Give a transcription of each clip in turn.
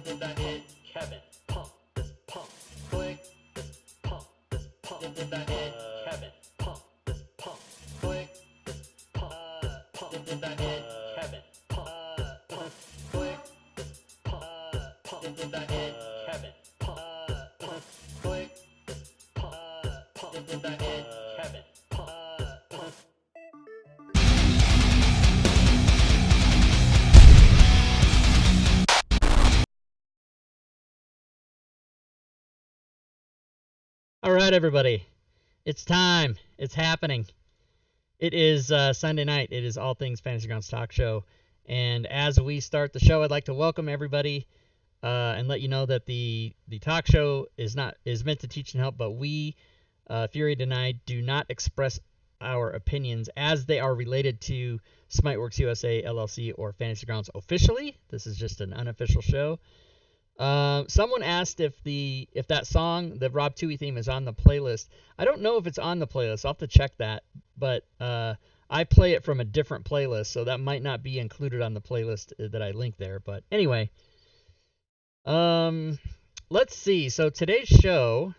that Kevin, pump this pump, click this pump, this pump, that Kevin, pump this pump, click this pump, that Kevin, pump this pump, click this pump, that Kevin, pump click this pump, that Kevin, pump. All right, everybody. It's time. It's happening. It is Sunday night. It is All Things Fantasy Grounds Talk Show. And as we start the show, I'd like to welcome everybody and let you know that the talk show is meant to teach and help, but we, Fury and I, do not express our opinions as they are related to Smiteworks USA LLC or Fantasy Grounds officially. This is just an unofficial show. Someone asked if that song, the Rob Toohey theme, is on the playlist. I don't know if it's on the playlist. I'll have to check that. But I play it from a different playlist, so that might not be included on the playlist that I linked there. But anyway, let's see. So today's show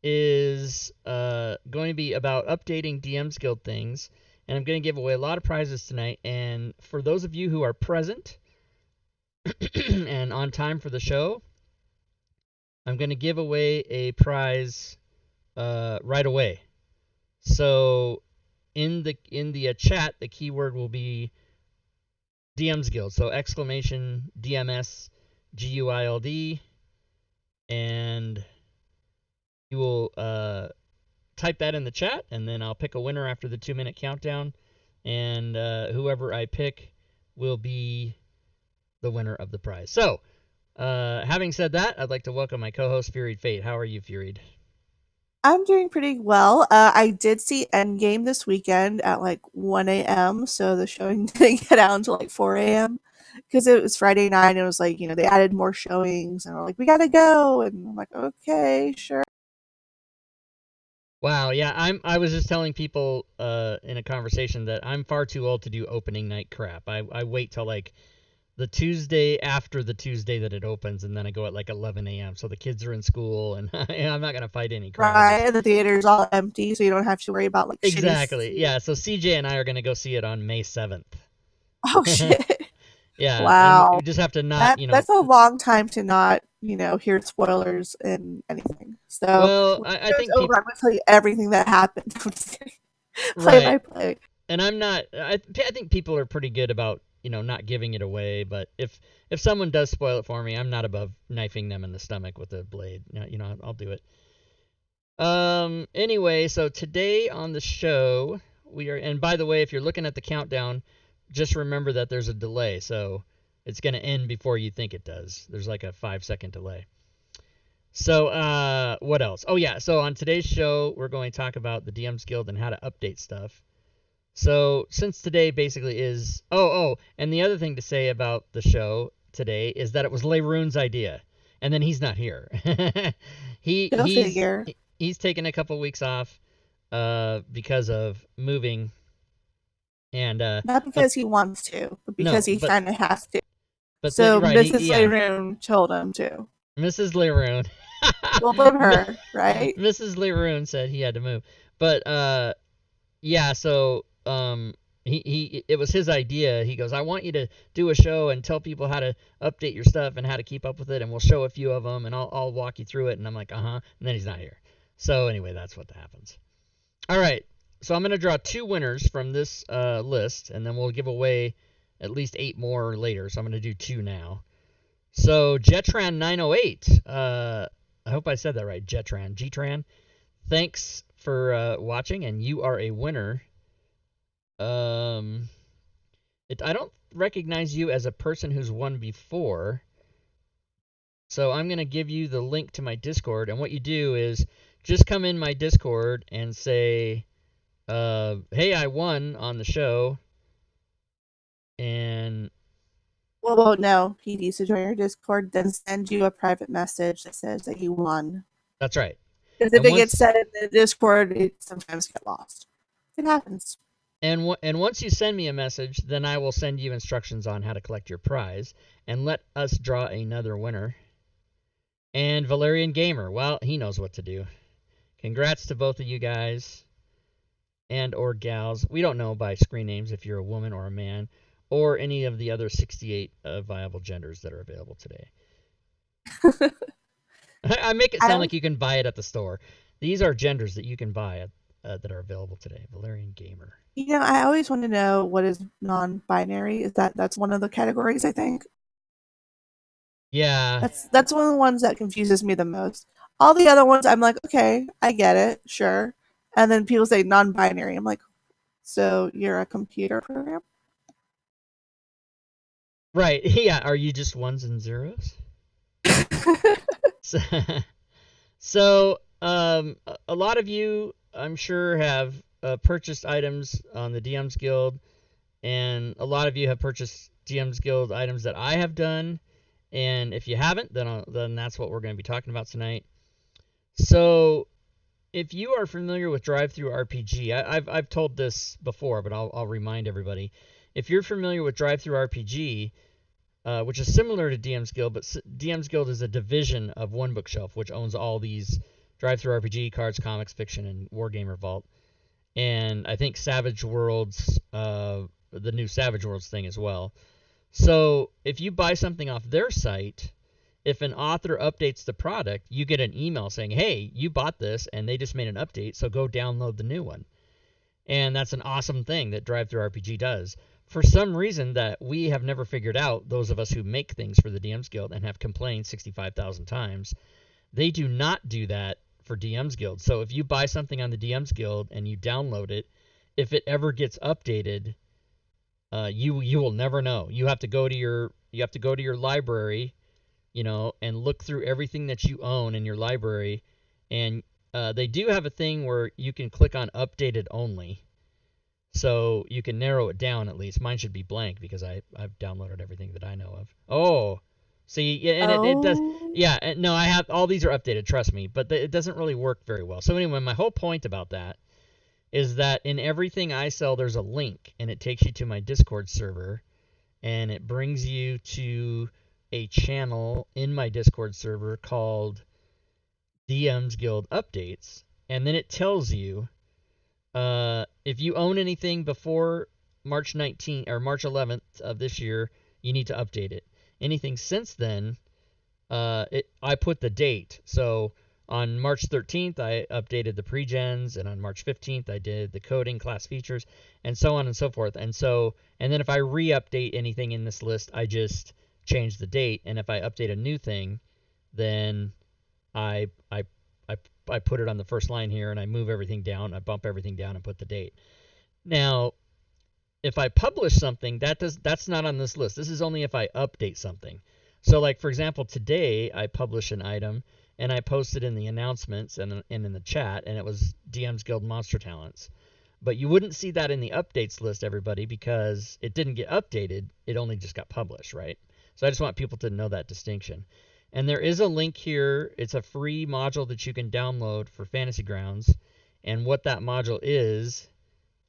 is going to be about updating DM's Guild things, and I'm going to give away a lot of prizes tonight. And for those of you who are present and on time for the show, I'm going to give away a prize right away. So in the chat, the keyword will be DM's Guild. So exclamation DMS GUILD, and you will type that in the chat, and then I'll pick a winner after the 2-minute countdown, and whoever I pick will be the winner of the prize. So, having said that, I'd like to welcome my co-host, Furied Fate. How are you, Furied? I'm doing pretty well. I did see Endgame this weekend at like 1 a.m., so the showing didn't get out until like 4 a.m. because it was Friday night and it was like, they added more showings and we're like, we gotta go. And I'm like, okay, sure. Wow, yeah, I was just telling people in a conversation that I'm far too old to do opening night crap. I wait till like the Tuesday after the Tuesday that it opens, and then I go at like 11 a.m. So the kids are in school, and I'm not gonna fight any crowds. Right, and the theater's all empty, so you don't have to worry about like shitty Exactly. seats. Yeah. So CJ and I are gonna go see it on May 7th. Oh shit. Yeah, and Wow. we just have to not, That's a long time to not, hear spoilers and anything. So Well, when I the show's think over, people, I'm gonna tell you everything that happened. I'm just kidding. Play right, by play. and I'm not. I think people are pretty good about not giving it away. But if someone does spoil it for me, I'm not above knifing them in the stomach with a blade. I'll do it. Anyway, so today on the show we are, and by the way, if you're looking at the countdown, just remember that there's a delay, so it's gonna end before you think it does. There's like a 5-second delay. So, what else? Oh, yeah. So, on today's show, we're going to talk about the DM's Guild and how to update stuff. So, since today basically is. And the other thing to say about the show today is that it was Leroon's idea. And then he's not here. he Go he's figure. he's taken a couple weeks off because of moving. And Not because he wants to, but because no, he but kind of has to. then So right, Mrs. Leroon told him to. Mrs. Leroon. We'll blame her, right? Mrs. Leroon said he had to move. But yeah, so it was his idea. He goes, I want you to do a show and tell people how to update your stuff and how to keep up with it, and we'll show a few of them, and I'll walk you through it. And I'm like, and then he's not here. So anyway, that's what happens. All right, so I'm gonna draw 2 winners from this list, and then we'll give away at least 8 more later. So I'm gonna do 2 now. So Jetran908, I hope I said that right. Gtran. Thanks for watching, and you are a winner. I don't recognize you as a person who's won before, so I'm gonna give you the link to my Discord. And what you do is just come in my Discord and say, "Hey, I won on the show," and Well, no. He needs to join your Discord, then send you a private message that says that you won. that's right. Because if And it gets once said in the Discord, it sometimes gets lost. It happens. And once you send me a message, then I will send you instructions on how to collect your prize, and let us draw another winner. And Valerian Gamer, well, he knows what to do. Congrats to both of you guys and or gals. We don't know by screen names if you're a woman or a man, or any of the other 68 viable genders that are available today. I make it sound like you can buy it at the store. These are genders that you can buy that are available today. Valerian Gamer. I always want to know what is non-binary. Is that's one of the categories? I think Yeah. that's one of the ones that confuses me the most. All the other ones, I'm like, okay, I get it, sure. And then people say non-binary. I'm like, so you're a computer program? Right. Yeah. Are you just ones and zeros? So, a lot of you, I'm sure, have purchased items on the DMs Guild, and a lot of you have purchased DMs Guild items that I have done. And if you haven't, then that's what we're going to be talking about tonight. So, if you are familiar with Drive-Thru RPG, I've told this before, but I'll remind everybody. If you're familiar with Drive-Thru RPG, which is similar to DM's Guild, but DM's Guild is a division of One Bookshelf, which owns all these Drive-Thru RPG, cards, comics, fiction, and Wargamer Vault. And I think Savage Worlds, the new Savage Worlds thing as well. So if you buy something off their site, if an author updates the product, you get an email saying, hey, you bought this, and they just made an update, so go download the new one. And that's an awesome thing that Drive-Thru RPG does. For some reason that we have never figured out, those of us who make things for the DMs Guild and have complained 65,000 times, they do not do that for DMs Guild. So if you buy something on the DMs Guild and you download it, if it ever gets updated, you will never know. You have to go to your library, and look through everything that you own in your library, and they do have a thing where you can click on updated only, so you can narrow it down at least. Mine should be blank because I've downloaded everything that I know of. Oh, see, yeah, and it does. Oh, Yeah, no, I have all these are updated. Trust me, but it doesn't really work very well. So anyway, my whole point about that is that in everything I sell, there's a link, and it takes you to my Discord server, and it brings you to a channel in my Discord server called DM's Guild Updates, and then it tells you if you own anything before March 19th or March 11th of this year, you need to update it. Anything since then, I put the date. So on March 13th, I updated the pre-gens, and on March 15th, I did the coding class features, and so on and so forth. And then if I re-update anything in this list, I just change the date. And if I update a new thing, then I I I put it on the first line here, and I move everything down, I bump everything down, and put the date. Now, if I publish something, that's not on this list. This is only if I update something. So, like for example, today I published an item, and I posted in the announcements and in the chat, and it was DM's Guild Monster Talents. But you wouldn't see that in the updates list, everybody, because it didn't get updated. It only just got published, right? So I just want people to know that distinction. And there is a link here. It's a free module that you can download for Fantasy Grounds. And what that module is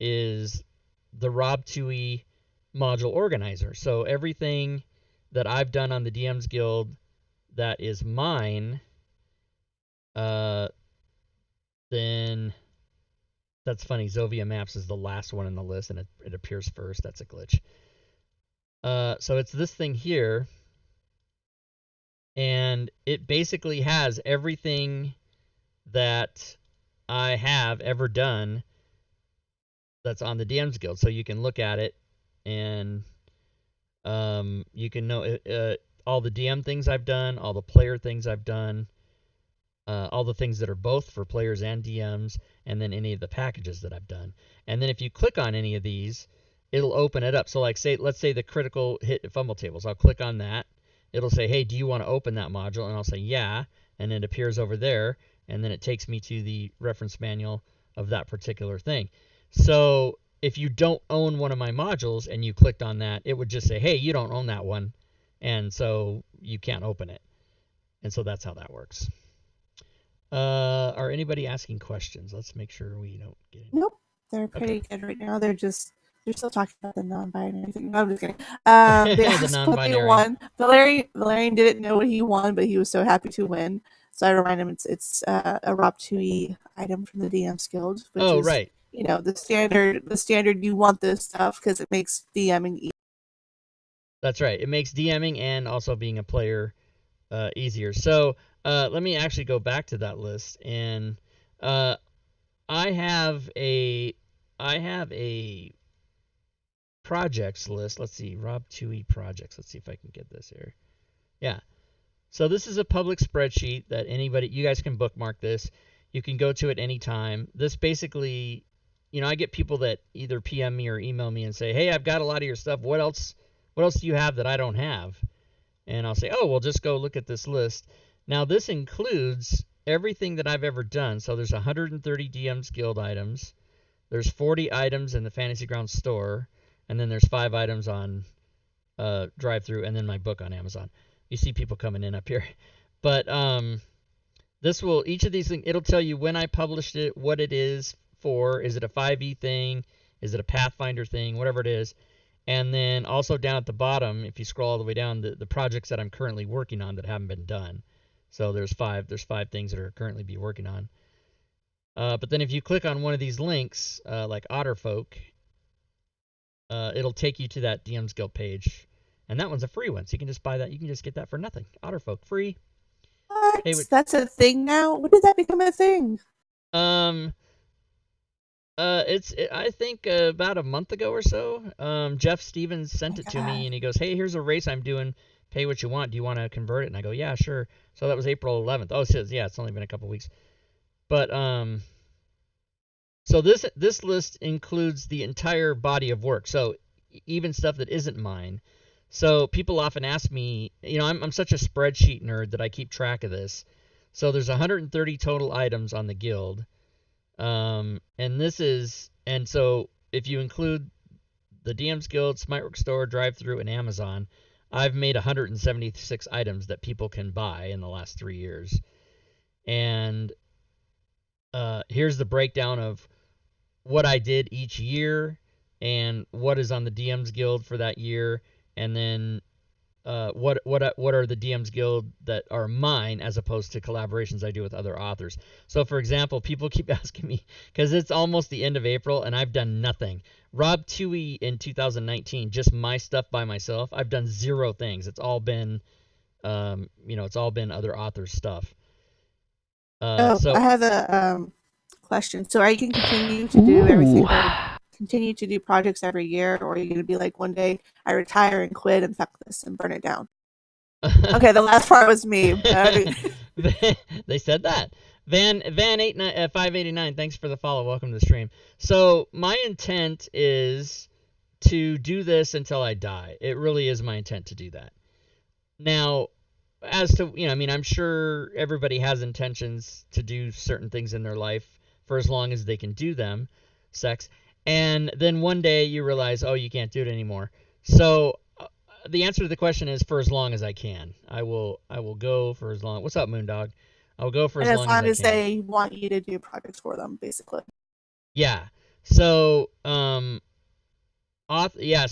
the Rob Tui module organizer. So everything that I've done on the DMs Guild that is mine, then that's funny. Zovia Maps is the last one in the list, and it appears first. That's a glitch. So it's this thing here, and it basically has everything that I have ever done that's on the DMs Guild. So you can look at it, and you can know all the DM things I've done, all the player things I've done, all the things that are both for players and DMs, and then any of the packages that I've done. And then if you click on any of these, it'll open it up. So like let's say the critical hit fumble tables. I'll click on that. It'll say, hey, do you want to open that module? And I'll say, yeah. And it appears over there. And then it takes me to the reference manual of that particular thing. So if you don't own one of my modules and you clicked on that, it would just say, hey, you don't own that one. And so you can't open it. And so that's how that works. Are anybody asking questions? Let's make sure we don't get any. nope. They're Okay. pretty good right now. They're still talking about the non-binary thing. No, I'm just kidding. They The asked what they non-binary. won. Valerian didn't know what he won, but he was so happy to win. So I remind him it's a Rob Tui item from the DMs Guild, which Oh, is right. the standard. You want this stuff because it makes DMing easy. That's right. It makes DMing and also being a player easier. So let me actually go back to that list, and uh, I have a projects list. Let's see, Rob Tui projects. Let's see if I can get this here. Yeah. So this is a public spreadsheet that you guys can bookmark this. You can go to it anytime. This basically, I get people that either PM me or email me and say, "Hey, I've got a lot of your stuff. What else? What else do you have that I don't have?" And I'll say, "Oh, well, just go look at this list." Now this includes everything that I've ever done. So there's 130 DMs Guild items. There's 40 items in the Fantasy Grounds store, and then there's 5 items on drive-through, and then my book on Amazon. You see people coming in up here, but each of these things, it'll tell you when I published it, what it is for. Is it a 5e thing? Is it a Pathfinder thing? Whatever it is. And then also down at the bottom, if you scroll all the way down, the projects that I'm currently working on that haven't been done. So there's five things that are currently be working on. But then if you click on one of these links, like Otterfolk, it'll take you to that DM's Guild page. And that one's a free one, so you can just buy that. You can just get that for nothing. Otterfolk, free. What? Hey, That's a thing now? When did that become a thing? um, I think about a month ago or so. Jeff Stevens Oh sent my it to me, god. and he goes, "Hey, here's a race I'm doing. Pay what you want. Do you want to convert it?" And I go, "Yeah, sure." So that was April 11th. Oh, it says, yeah, it's only been a couple weeks. But so this list includes the entire body of work. So even stuff that isn't mine. So people often ask me, I'm such a spreadsheet nerd that I keep track of this. So there's 130 total items on the guild. And so if you include the DM's Guild, Smiteworks Store, Drive-Thru, and Amazon, I've made 176 items that people can buy in the last 3 years. And here's the breakdown of what I did each year and what is on the DM's Guild for that year, and then what are the DM's Guild that are mine as opposed to collaborations I do with other authors. So for example, people keep asking me, because it's almost the end of April and I've done nothing. Rob Tui in 2019, just my stuff by myself, I've done 0 things. It's all been it's all been other authors' stuff. Oh, I So have a question. So are you going to continue to do Ooh. everything or continue to do projects every year, or are you going to be like one day I retire and quit and fuck this and burn it down? Okay, the last part was me. They said that. Van 589. Thanks for the follow. Welcome to the stream. So my intent is to do this until I die. It really is my intent to do that. Now, as to I'm sure everybody has intentions to do certain things in their life for as long as they can do them, sex, and then one day you realize, oh, you can't do it anymore. So the answer to the question is for as long as I can. I will go for as long. What's up, Moondog? I'll go for And as as long as long I as can. they want you to do projects for them, basically. Yeah. So so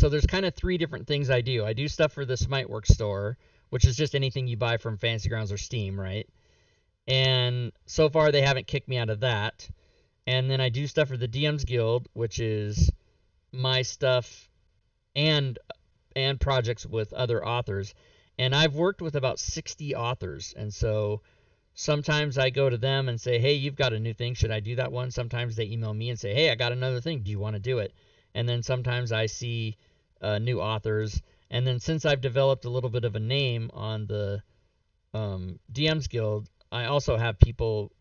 there's kind of 3 different things I do. I do stuff for the Smiteworks store, which is just anything you buy from Fantasy Grounds or Steam, right? And so far they haven't kicked me out of that. And then I do stuff for the DM's Guild, which is my stuff and projects with other authors. And I've worked with about 60 authors, and so sometimes I go to them and say, "Hey, you've got a new thing. Should I do that one?" Sometimes they email me and say, "Hey, I got another thing. Do you want to do it?" And then sometimes I see new authors. And then since I've developed a little bit of a name on the DM's Guild, I also have people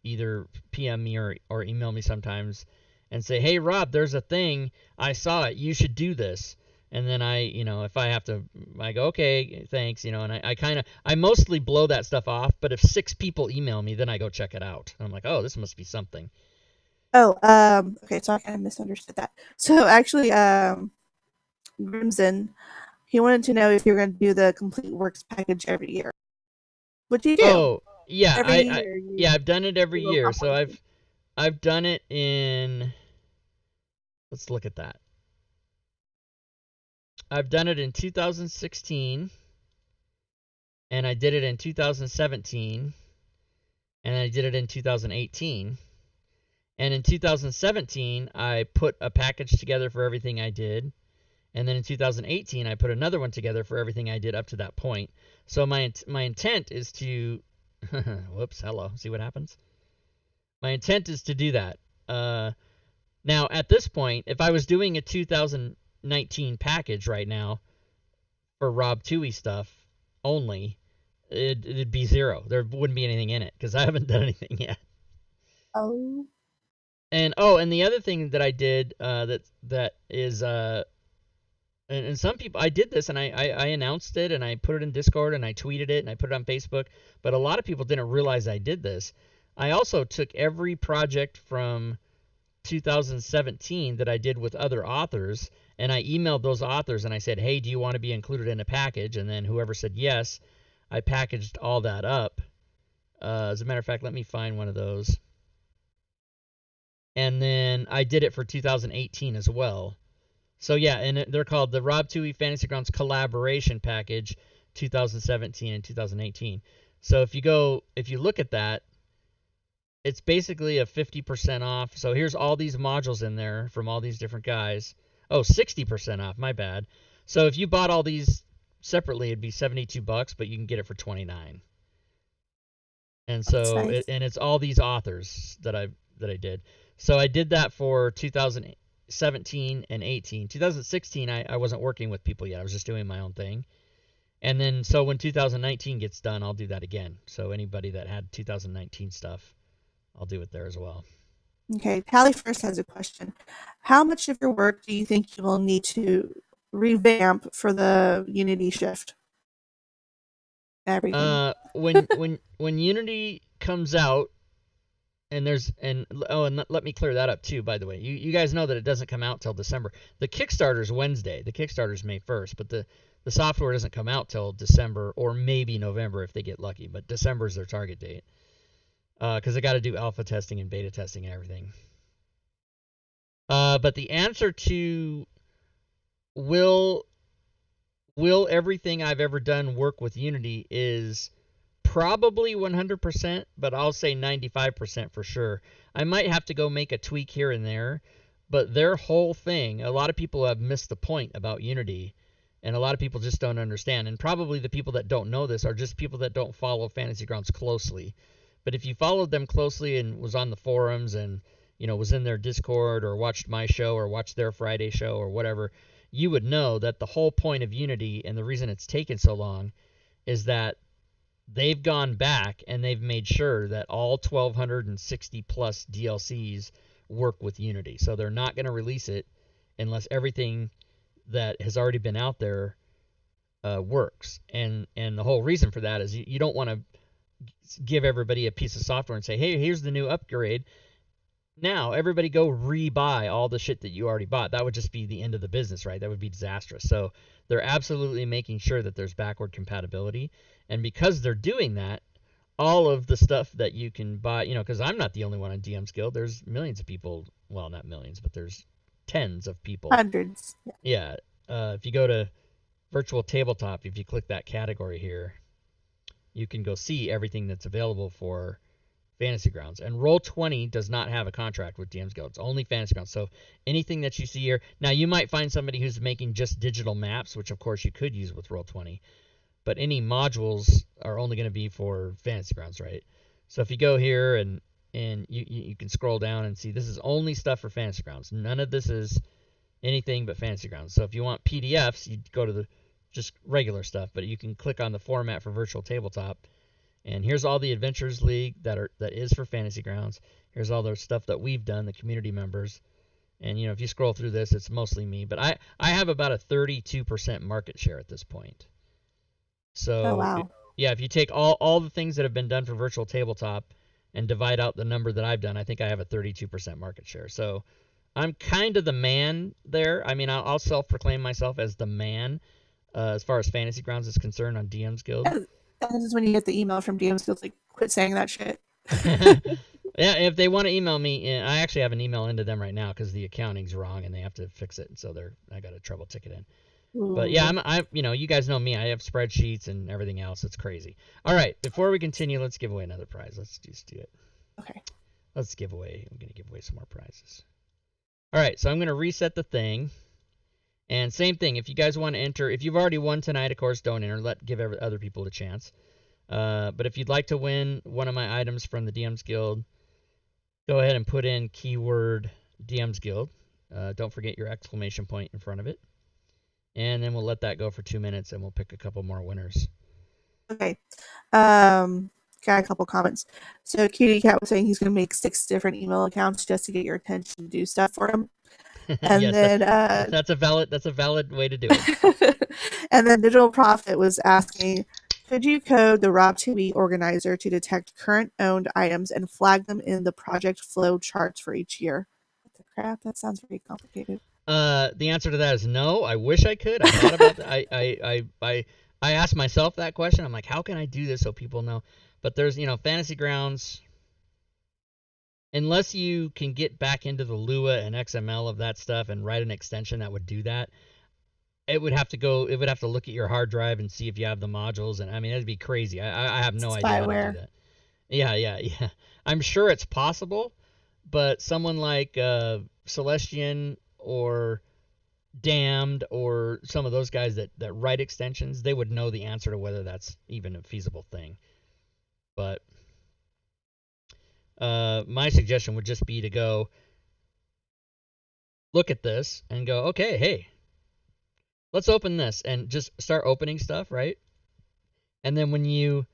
either PM me or email me sometimes and say, "Hey, Rob, there's a thing. I saw it. You should do this." And then if I have to, I go, "Okay, thanks," and I mostly blow that stuff off. But if 6 people email me, then I go check it out. And I'm like, "Oh, this must be something." Oh, okay, so I kind of misunderstood that. So actually, Grimson, he wanted to know if you're going to do the complete works package every year. What do you do? Oh, yeah, Every year you yeah, I've done it every do a year. So compilation. I've done it in Let's look at that. I've done it in 2016, and I did it in 2017, and I did it in 2018. And in 2017, I put a package together for everything I did. And then in 2018, I put another one together for everything I did up to that point. So my intent is to, whoops, hello, see what happens? My intent is to do that. Now, at this point, if I was doing a 2019 package right now for Rob Toohey stuff only, it'd be zero. There wouldn't be anything in it because I haven't done anything yet. Oh. And the other thing that I did that is and some people, I did this and I announced it and I put it in Discord and I tweeted it and I put it on Facebook, but a lot of people didn't realize I did this. I also took every project from 2017 that I did with other authors and I emailed those authors and I said, hey, do you want to be included in a package? And then whoever said yes, I packaged all that up. As a matter of fact, let me find one of those. And then I did it for 2018 as well. So yeah, and they're called the Rob Toohey Fantasy Grounds Collaboration Package 2017 and 2018. So if you look at that, it's basically a 50% off. So here's all these modules in there from all these different guys. Oh, 60% off, my bad. So if you bought all these separately, it'd be $72, but you can get it for $29. And so Nice. it's all these authors that I did. So I did that for 2017 and 18. 2016, I wasn't working with people yet. I was just doing my own thing. And then, so when 2019 gets done, I'll do that again. So anybody that had 2019 stuff, I'll do it there as well. Okay, Tally first has a question. How much of your work do you think you will need to revamp for the Unity shift? Everything. When Unity comes out, and let me clear that up too, by the way. You guys know that it doesn't come out till December. The Kickstarter's Wednesday. The Kickstarter's May 1st, but the software doesn't come out till December or maybe November if they get lucky, but December is their target date. Because they got to do alpha testing and beta testing and everything. But the answer to will everything I've ever done work with Unity is probably 100%, but I'll say 95% for sure. I might have to go make a tweak here and there, but their whole thing, a lot of people have missed the point about Unity, and a lot of people just don't understand. And probably the people that don't know this are just people that don't follow Fantasy Grounds closely. But if you followed them closely and was on the forums and was in their Discord or watched my show or watched their Friday show or whatever, you would know that the whole point of Unity and the reason it's taken so long is that they've gone back and they've made sure that all 1,260 plus DLCs work with Unity. So they're not going to release it unless everything that has already been out there works. And the whole reason for that is you don't want to give everybody a piece of software and say, hey, here's the new upgrade. Now everybody go rebuy all the shit that you already bought. That would just be the end of the business, right? That would be disastrous. So they're absolutely making sure that there's backward compatibility. And because they're doing that, all of the stuff that you can buy, because I'm not the only one on DM's Guild. There's millions of people. Well, not millions, but there's tens of people. Hundreds. Yeah. If you go to virtual tabletop, if you click that category here, you can go see everything that's available for Fantasy Grounds. And Roll20 does not have a contract with DM's Guild. It's only Fantasy Grounds. So anything that you see here, now you might find somebody who's making just digital maps, which of course you could use with Roll20, but any modules are only going to be for Fantasy Grounds, right? So if you go here and you can scroll down and see this is only stuff for Fantasy Grounds. None of this is anything but Fantasy Grounds. So if you want PDFs, you go to the just regular stuff, but you can click on the format for virtual tabletop, and here's all the Adventures League that is for Fantasy Grounds. Here's all the stuff that we've done, the community members, and if you scroll through this, it's mostly me, but I have about a 32% market share at this point. So Oh, wow. yeah, if you take all the things that have been done for virtual tabletop and divide out the number that I've done, I think I have a 32% market share. So I'm kind of the man there. I mean, I'll self-proclaim myself as the man as far as Fantasy Grounds is concerned on DM's Guild. And this is when you get the email from DM's Guild like, quit saying that shit. Yeah, if they want to email me, I actually have an email into them right now because the accounting's wrong and they have to fix it. So I got a trouble ticket in. But yeah, Ooh. I'm you guys know me. I have spreadsheets and everything else. It's crazy. All right, before we continue, let's give away another prize. Let's just do it. Okay. Let's give away. I'm gonna give away some more prizes. All right, so I'm gonna reset the thing. And same thing. If you guys want to enter, if you've already won tonight, of course, don't enter. Give other people a chance. But if you'd like to win one of my items from the DMs Guild, go ahead and put in keyword DMs Guild. Don't forget your exclamation point in front of it. And then we'll let that go for 2 minutes and we'll pick a couple more winners. Okay. Got a couple comments. So Cutie Cat was saying he's going to make 6 different email accounts just to get your attention to do stuff for him. And Yes, then that's a valid way to do it. and then Digital Prophet was asking, could you code the Rob2B organizer to detect current owned items and flag them in the project flow charts for each year? What the crap? That sounds very complicated. The answer to that is no. I wish I could. I thought about that. I asked myself that question. I'm like, how can I do this so people know? But there's, Fantasy Grounds. Unless you can get back into the Lua and XML of that stuff and write an extension that would do that, it would have to look at your hard drive and see if you have the modules. And I mean, that'd be crazy. I have no idea how to do that. Yeah. I'm sure it's possible, but someone like Celestian or Damned or some of those guys that write extensions, they would know the answer to whether that's even a feasible thing. But my suggestion would just be to go look at this and go, okay, hey, let's open this and just start opening stuff, right? And then when you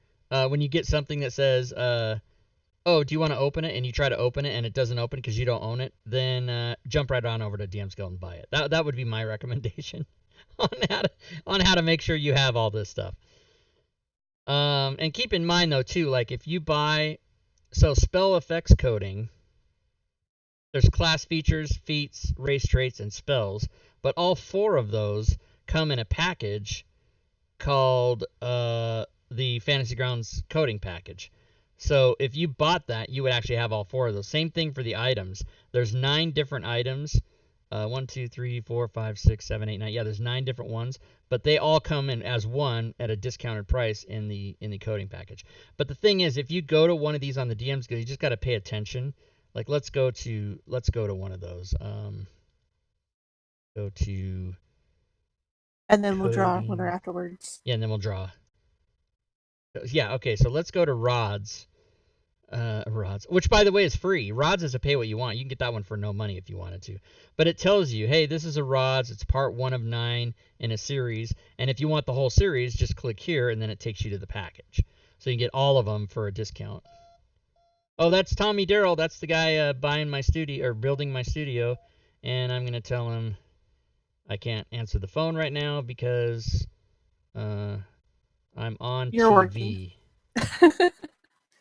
get something that says, oh, do you want to open it? And you try to open it and it doesn't open because you don't own it, then jump right on over to DM's Guild and buy it. That would be my recommendation on how to make sure you have all this stuff. And keep in mind though too, like if you buy spell effects coding, there's class features, feats, race traits, and spells, but all 4 of those come in a package called the Fantasy Grounds coding package. So if you bought that, you would actually have all 4 of those. Same thing for the items. There's 9 different items. 1, 2, 3, 4, 5, 6, 7, 8, 9. Yeah, there's 9 different ones, but they all come in as one at a discounted price in the coding package. But the thing is, if you go to one of these on the DMs Guild, you just got to pay attention. Like let's go to one of those. Go to. And then we'll draw a winner afterwards. Yeah, and then we'll draw. Yeah, okay, so let's go to Rods. Rods, which by the way is free. Rods is a pay what you want. You can get that one for no money if you wanted to. But it tells you, hey, this is a Rods. It's part 1 of 9 in a series. And if you want the whole series, just click here and then it takes you to the package. So you can get all of them for a discount. Oh, that's Tommy Darrell. That's the guy buying my studio or building my studio. And I'm going to tell him I can't answer the phone right now because I'm on You're TV. Working.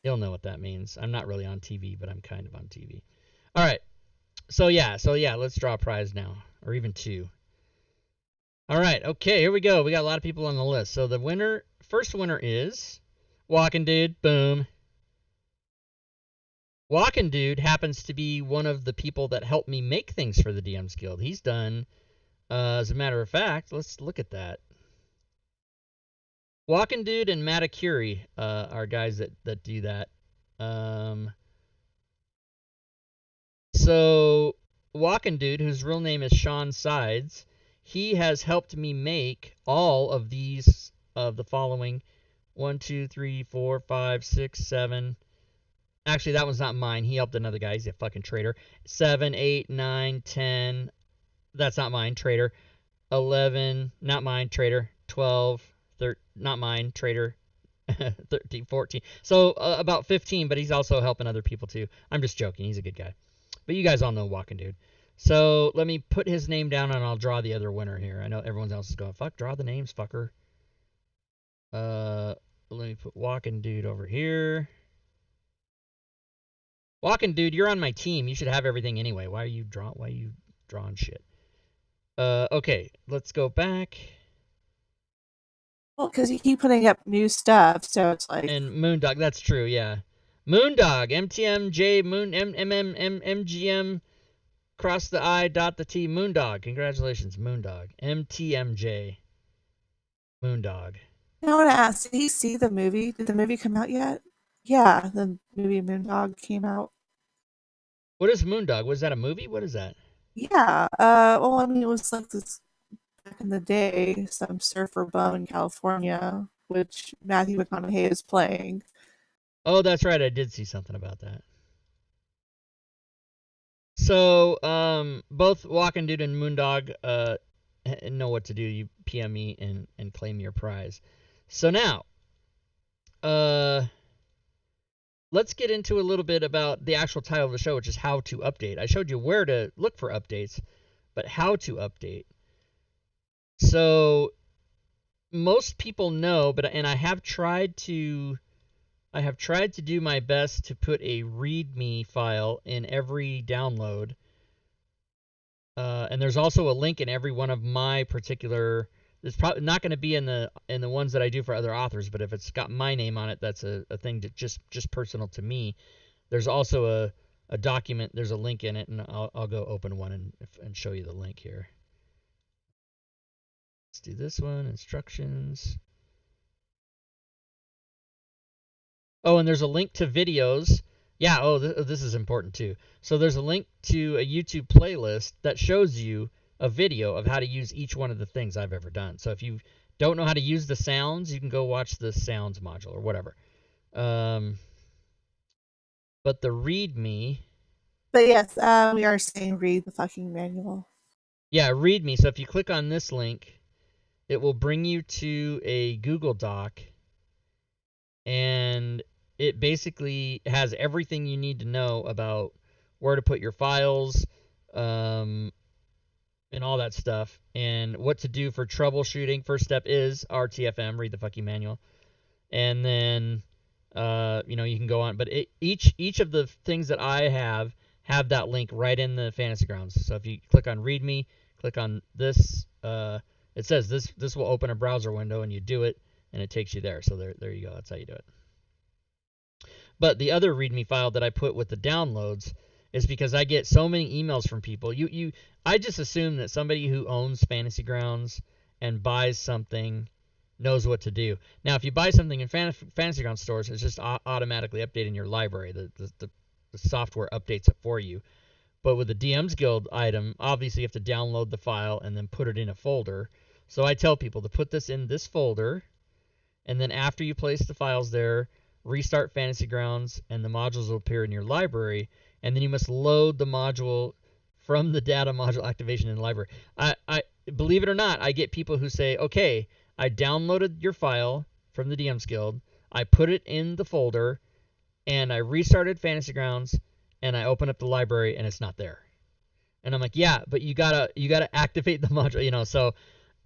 He'll know what that means. I'm not really on TV, but I'm kind of on TV. All right. So yeah, let's draw a prize now, or even 2. All right. Okay, here we go. We got a lot of people on the list. So the first winner is Walking Dude. Boom. Walking Dude happens to be one of the people that helped me make things for the DMs Guild. He's done, as a matter of fact, let's look at that. Walking Dude and Matakuri are guys that do that. So Walking Dude, whose real name is Sean Sides, he has helped me make all of these of the following 1, 2, 3, 4, 5, 6, 7. Actually, that one's not mine. He helped another guy. He's a fucking traitor. 7, 8, 9, 10. That's not mine. Traitor. 11. Not mine. Traitor. 12. 13. Not mine. Traitor. 13, 14. So about 15, but he's also helping other people too. I'm just joking. He's a good guy. But you guys all know Walking Dude. So let me put his name down and I'll draw the other winner here. I know everyone else is going, fuck, draw the names, fucker. Let me put Walking Dude over here. Walking Dude, you're on my team. You should have everything anyway. Why are you drawing shit? Okay, let's go back. Well, because you keep putting up new stuff, so it's like. And Moondog, that's true, yeah. Moondog, MTMJ, Moon, MGM, cross the I, dot the T, Moondog. Congratulations, Moondog. MTMJ, Moondog. I want to ask, did he see the movie? Did the movie come out yet? Yeah, the movie Moondog came out. What is Moondog? Was that a movie? What is that? Yeah. Well, I mean, it was like this back in the day, some surfer bum in California, which Matthew McConaughey is playing. Oh, that's right. I did see something about that. So, both Walking Dude and Moondog know what to do. You PM me and claim your prize. So now, let's get into a little bit about the actual title of the show, which is how to update. I showed you where to look for updates, but how to update. So most people know, and I have tried to do my best to put a README file in every download. And there's also a link in every one of my particular. It's probably not going to be in the ones that I do for other authors, but if it's got my name on it, that's a thing that just personal to me. There's also a document. There's a link in it, and I'll go open one and show you the link here. Let's do this one. Instructions. Oh, and there's a link to videos. Yeah, this is important too. So there's a link to a YouTube playlist that shows you a video of how to use each one of the things I've ever done. So if you don't know how to use the sounds, you can go watch the sounds module or whatever. But the README. But yes, we are saying read the fucking manual. Yeah, README. So if you click on this link, it will bring you to a Google Doc, and it basically has everything you need to know about where to put your files, and all that stuff, and what to do for troubleshooting. First step is RTFM, read the fucking manual, and then you can go on. But each of the things that I have that link right in the Fantasy Grounds. So if you click on README, click on this, it says this will open a browser window, and you do it, and it takes you there. So there you go. That's how you do it. But the other README file that I put with the downloads is because I get so many emails from people. I just assume that somebody who owns Fantasy Grounds and buys something knows what to do. Now, if you buy something in Fantasy Grounds stores, it's just automatically updating your library. The software updates it for you. But with the DM's Guild item, obviously you have to download the file and then put it in a folder. So I tell people to put this in this folder, and then after you place the files there, restart Fantasy Grounds, and the modules will appear in your library, and then you must load the module from the data module activation in the library. I believe it or not, I get people who say, okay, I downloaded your file from the DM's Guild, I put it in the folder, and I restarted Fantasy Grounds, and I open up the library, and it's not there. And I'm like, yeah, but you gotta activate the module, so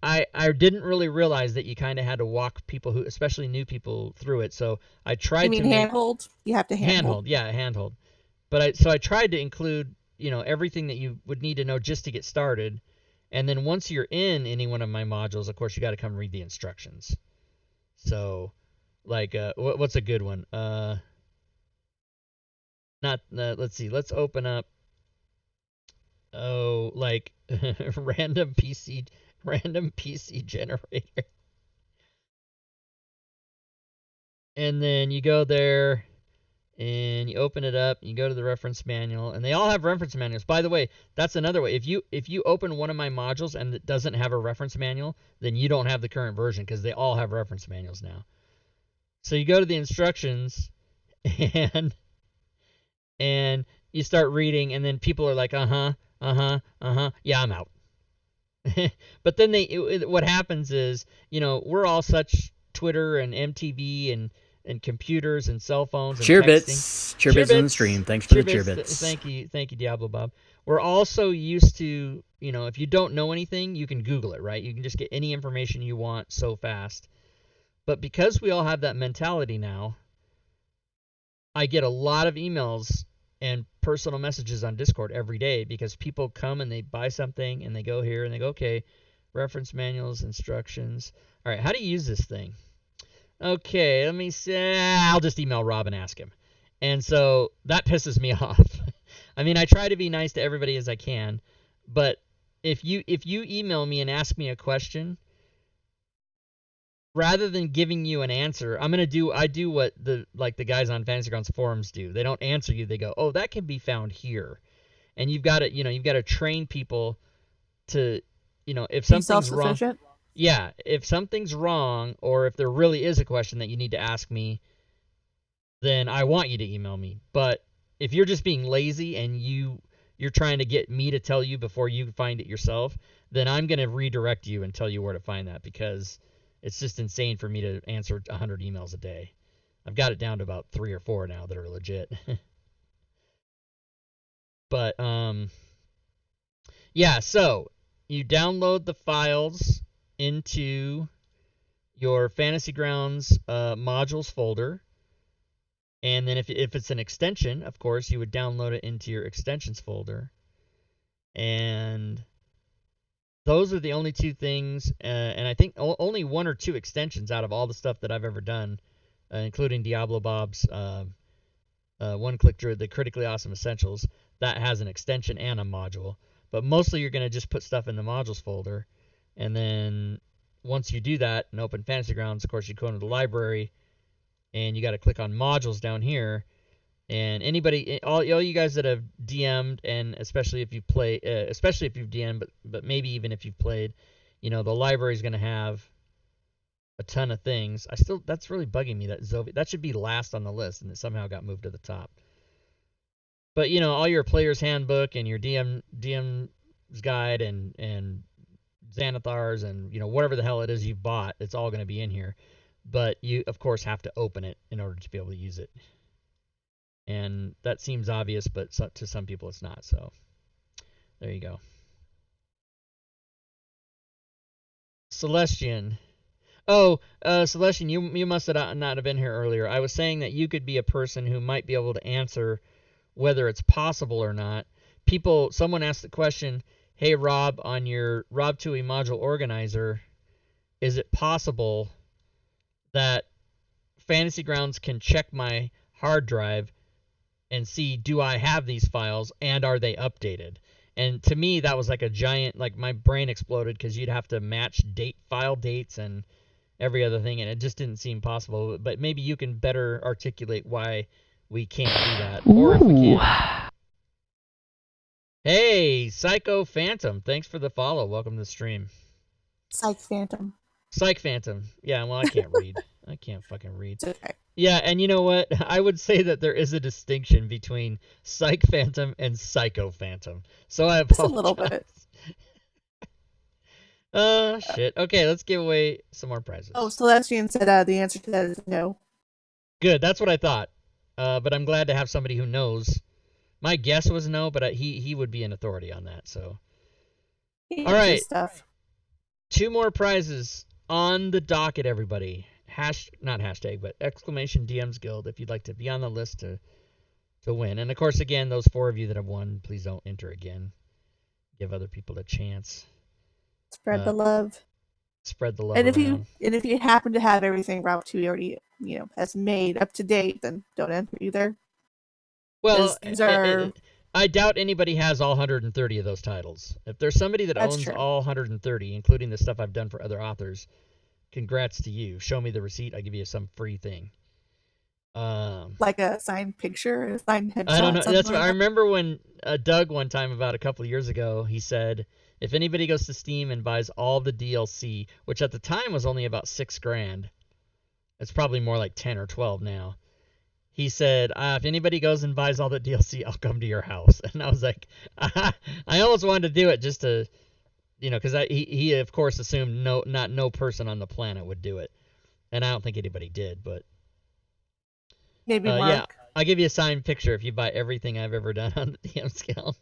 I didn't really realize that you kind of had to walk people who, especially new people, through it. So I tried to handhold? You have to handhold. Yeah, handhold. But I tried to include, everything that you would need to know just to get started. And then once you're in any one of my modules, of course, you got to come read the instructions. So, like, what's a good one? Let's see. Let's open up. Oh, like random PC generator. And then you go there and you open it up, you go to the reference manual, and they all have reference manuals. By the way, that's another way. If you open one of my modules and it doesn't have a reference manual, then you don't have the current version, because they all have reference manuals now. So you go to the instructions and you start reading, and then people are like, yeah, I'm out. But then what happens is, we're all such Twitter and MTV and computers and cell phones and Cheerbits on the stream. Thanks for the cheerbits. Thank you, Diablo Bob. We're also used to, if you don't know anything, you can Google it, right? You can just get any information you want so fast. But because we all have that mentality now, I get a lot of emails and personal messages on Discord every day, because people come and they buy something and they go here and they go, okay, reference manuals, instructions. All right, how do you use this thing? Okay, let me say, I'll just email Rob and ask him. And so that pisses me off. I mean, I try to be nice to everybody as I can, but if you email me and ask me a question, rather than giving you an answer, I do what the guys on Fantasy Grounds forums do. They don't answer you. They go, "Oh, that can be found here." And you've got to train people to, if Be something's wrong. self-sufficient. Yeah, if something's wrong, or if there really is a question that you need to ask me, then I want you to email me. But if you're just being lazy and you're trying to get me to tell you before you find it yourself, then I'm going to redirect you and tell you where to find that, because it's just insane for me to answer 100 emails a day. I've got it down to about 3 or 4 now that are legit. But yeah, so you download the files into your Fantasy Grounds modules folder, and then if it's an extension, of course, you would download it into your extensions folder. And those are the only 2 things, and I think only 1 or 2 extensions out of all the stuff that I've ever done, including Diablo Bob's one-click druid, the Critically Awesome Essentials, that has an extension and a module. But mostly you're going to just put stuff in the modules folder, and then once you do that and open Fantasy Grounds, of course, you go into the library, and you got to click on modules down here. And anybody, all you guys that have DM'd, and especially if you play, especially if you've DM'd, but maybe even if you've played, the library is going to have a ton of things. That's really bugging me, that that should be last on the list, and it somehow got moved to the top. But all your player's handbook and your DM's guide and Xanathars and whatever the hell it is you bought, it's all going to be in here. But you of course have to open it in order to be able to use it. And that seems obvious, but to some people it's not. So there you go. Celestian. Oh, Celestian, you must have not have been here earlier. I was saying that you could be a person who might be able to answer whether it's possible or not. Someone asked the question, "Hey Rob, on your Rob Tui module organizer, is it possible that Fantasy Grounds can check my hard drive and see, do I have these files and are they updated?" And to me, that was like a giant, my brain exploded, because you'd have to match file dates and every other thing, and it just didn't seem possible. But maybe you can better articulate why we can't do that, or if we can. Hey, Psycho Phantom, thanks for the follow. Welcome to the stream. Psych Phantom. Psych Phantom. Yeah, well, I can't read. I can't fucking read. It's okay. Yeah, and you know what? I would say that there is a distinction between Psych Phantom and Psycho Phantom. So I apologize. Just a little bit. Shit. Okay, let's give away some more prizes. Oh, Celestian said the answer to that is no. Good, that's what I thought. But I'm glad to have somebody who knows. My guess was no, but he would be an authority on that. So, all right, stuff. 2 more prizes on the docket, everybody. Not hashtag, but exclamation DMs Guild if you'd like to be on the list to win. And of course, again, those 4 of you that have won, please don't enter again. Give other people a chance. Spread the love. Spread the love. And around. if you happen to have everything Rob 2 already has made up to date, then don't enter either. Well, these are... I doubt anybody has all 130 of those titles. If there's somebody that owns all 130, including the stuff I've done for other authors, congrats to you. Show me the receipt. I'll give you some free thing. Like a signed picture, a signed headshot. I don't know. That's what I that. remember when Doug one time about a couple of years ago, he said, if anybody goes to Steam and buys all the DLC, which at the time was only about $6,000, it's probably more like 10 or 12 now. He said, if anybody goes and buys all the DLC, I'll come to your house. And I was like, I almost wanted to do it just to, because he of course assumed no person on the planet would do it. And I don't think anybody did, but maybe Mark. Yeah, I'll give you a signed picture if you buy everything I've ever done on the DM scale.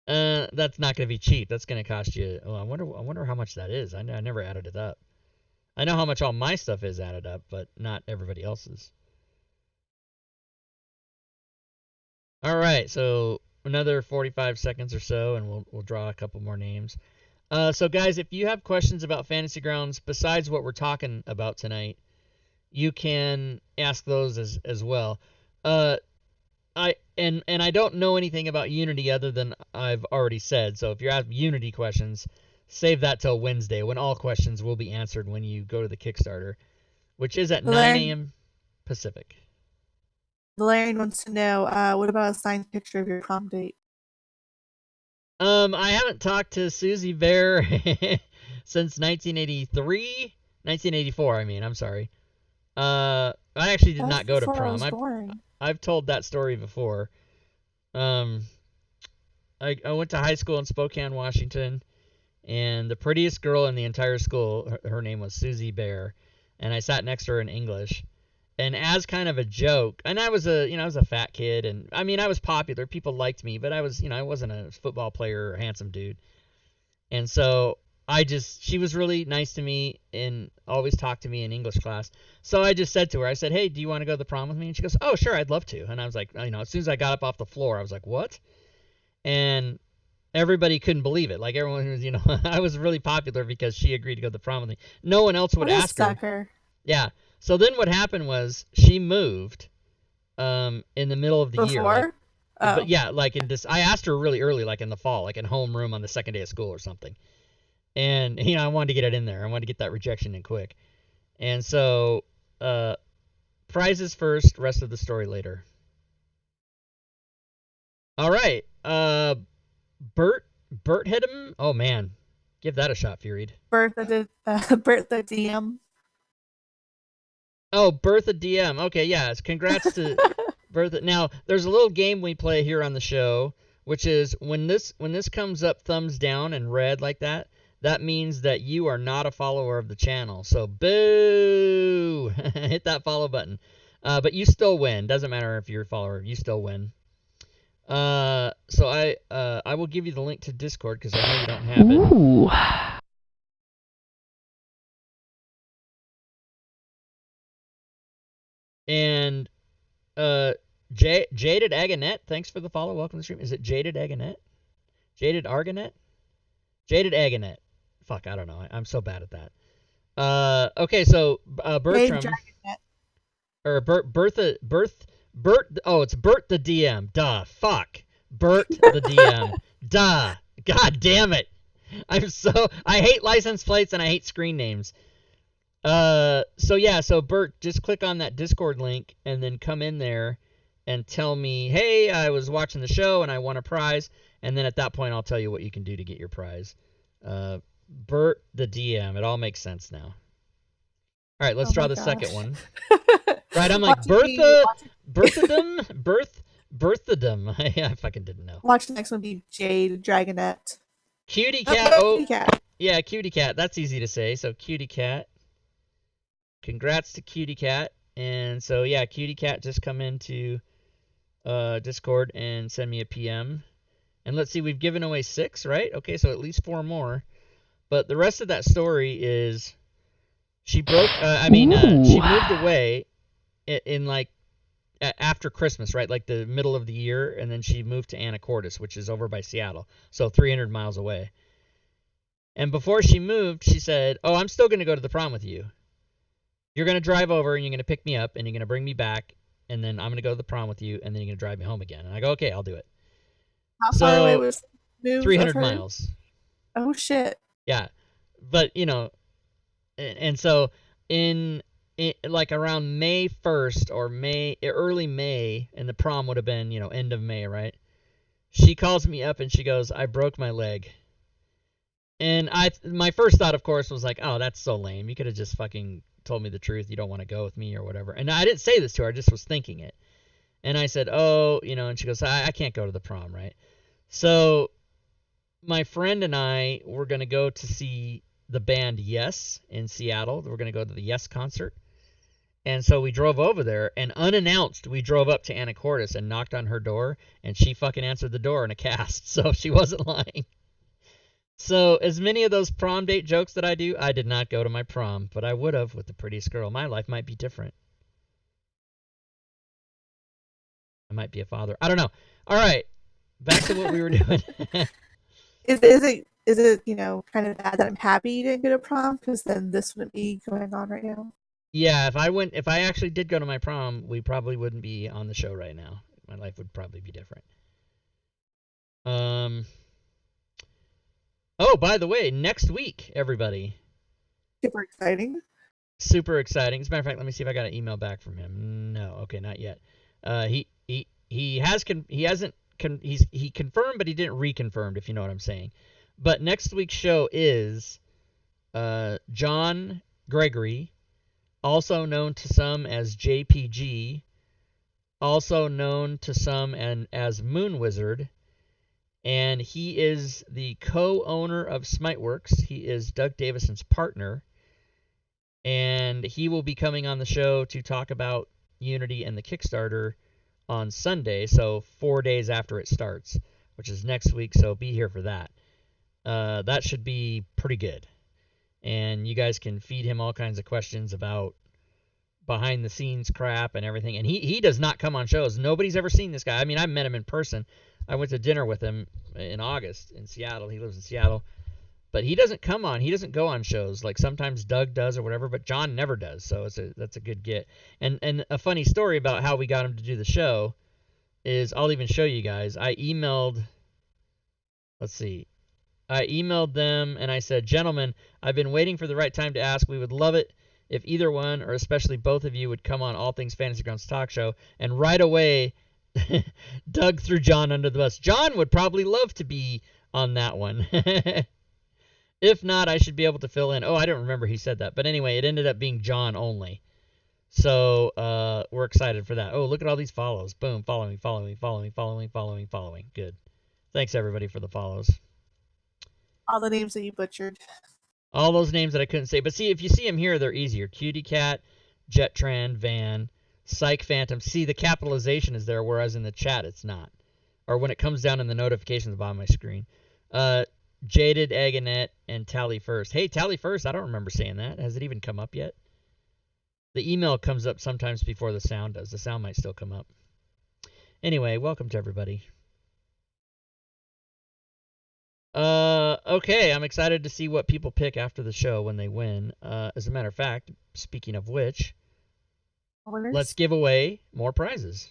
That's not going to be cheap. That's going to cost you. Oh, I wonder how much that is. I never added it up. I know how much all my stuff is added up, but not everybody else's. All right, so another 45 seconds or so, and we'll draw a couple more names. So guys, if you have questions about Fantasy Grounds besides what we're talking about tonight, you can ask those as well. I don't know anything about Unity other than I've already said. So if you have Unity questions, save that till Wednesday when all questions will be answered when you go to the Kickstarter, which is at 9 a.m. Pacific. Valerian wants to know, what about a signed picture of your prom date? I haven't talked to Susie Bear since 1984. I mean, I'm sorry. I actually did not go to Before I prom. was born. I've told that story before. I went to high school in Spokane, Washington, and the prettiest girl in the entire school, her name was Susie Bear, and I sat next to her in English. And as kind of a joke, and I was a fat kid, and I mean I was popular, people liked me, but I wasn't a football player or handsome dude. And so she was really nice to me and always talked to me in English class. So I just said to her, I said, "Hey, do you want to go to the prom with me?" And she goes, "Oh, sure, I'd love to." And I was like, as soon as I got up off the floor, I was like, "What?" And everybody couldn't believe it. Like everyone was, I was really popular because she agreed to go to the prom with me. No one else would ask her. Sucker. Yeah. So then what happened was she moved in the middle of the year. Before? But yeah, like in this, I asked her really early, like in the fall, like in homeroom on the second day of school or something. And I wanted to get it in there. I wanted to get that rejection in quick. And so prizes first, rest of the story later. All right. Bert hit him. Oh man, give that a shot, Furied. Bertha DM. Oh, Bertha DM. Okay, yes. Congrats to Bertha. Now, there's a little game we play here on the show, which is when this comes up thumbs down and red like that, that means that you are not a follower of the channel. So, boo! Hit that follow button. But you still win. Doesn't matter if you're a follower. You still win. So I will give you the link to Discord because I know you don't have it. Ooh. And Jaded Aganet, thanks for the follow. Welcome to the stream. Is it Jaded Aganet? Jaded Arganet? Jaded Aganet. Fuck, I don't know. I'm so bad at that. Okay, so Bertram or Bertha. Oh, it's Bert the DM. Duh. Fuck. Bert the DM. Duh. God damn it. I hate license plates and I hate screen names. So Bert, just click on that Discord link and then come in there and tell me, hey, I was watching the show and I won a prize, and then at that point I'll tell you what you can do to get your prize. Bert the DM. It all makes sense now. All right, let's draw the second one. Right, I'm like Berthadum. I fucking didn't know. Watch the next one be Jade Dragonette. Cutie cat. Cutie cat. Yeah, Cutie cat. That's easy to say. So Cutie cat. Congrats to Cutie cat. And so yeah, Cutie cat, just come into Discord and send me a PM. And let's see, we've given away 6, right? Okay, so at least 4 more. But the rest of that story is she broke. She moved away in like after Christmas, right? Like the middle of the year, and then she moved to Anacortes, which is over by Seattle, so 300 miles away. And before she moved, she said, "Oh, I'm still going to go to the prom with you. You're going to drive over, and you're going to pick me up, and you're going to bring me back, and then I'm going to go to the prom with you, and then you're going to drive me home again." And I go, "Okay, I'll do it." How far away was 300 miles. Oh shit. Yeah, but and so in like around May 1st or early May, and the prom would have been end of May, right? She calls me up and she goes, "I broke my leg." And my first thought, of course, was like, "Oh, that's so lame. You could have just fucking told me the truth. You don't want to go with me or whatever." And I didn't say this to her. I just was thinking it. And I said, "Oh, and she goes, I can't go to the prom, right?" So my friend and I were going to go to see the band Yes in Seattle. We're going to go to the Yes concert. And so we drove over there, and unannounced, we drove up to Anacortes and knocked on her door, and she fucking answered the door in a cast, so she wasn't lying. So as many of those prom date jokes that I do, I did not go to my prom, but I would have with the prettiest girl. My life might be different. I might be a father. I don't know. All right, back to what we were doing. Is it kind of bad that I'm happy you didn't go to prom, because then this wouldn't be going on right now? Yeah, if I actually did go to my prom, we probably wouldn't be on the show right now. My life would probably be different. Oh, by the way, next week, everybody. Super exciting. Super exciting. As a matter of fact, let me see if I got an email back from him. No, okay, not yet. He hasn't he confirmed, but he didn't reconfirm, if you know what I'm saying. But next week's show is John Gregory, also known to some as JPG, also known to some as Moon Wizard, and he is the co-owner of Smiteworks. He is Doug Davison's partner, and he will be coming on the show to talk about Unity and the Kickstarter on Sunday, so 4 days after it starts, which is next week, so be here for that. That should be pretty good. And you guys can feed him all kinds of questions about behind the scenes crap and everything. And he does not come on shows. Nobody's ever seen this guy. I mean, I've met him in person. I went to dinner with him in August in Seattle. He lives in Seattle. But he doesn't go on shows. Like sometimes Doug does or whatever, but John never does. So that's a good get. And a funny story about how we got him to do the show is, I'll even show you guys. I emailed them and I said, "Gentlemen, I've been waiting for the right time to ask. We would love it if either one, or especially both of you, would come on All Things Fantasy Grounds Talk Show." And right away, Doug threw John under the bus. John would probably love to be on that one. If not, I should be able to fill in. Oh, I don't remember he said that. But anyway, it ended up being John only. So we're excited for that. Oh, look at all these follows. Boom, following. Good. Thanks, everybody, for the follows. All the names that you butchered. All those names that I couldn't say. But see, if you see them here, they're easier. Cutie Cat, Jettran, Van, Psych Phantom. See, the capitalization is there, whereas in the chat it's not. Or when it comes down in the notifications bottom of my screen. Jaded, Aganet, and Tally First. Hey, Tally First, I don't remember saying that. Has it even come up yet? The email comes up sometimes before the sound does. The sound might still come up. Anyway, welcome to everybody. Okay, I'm excited to see what people pick after the show when they win. As a matter of fact, speaking of which, let's give away more prizes.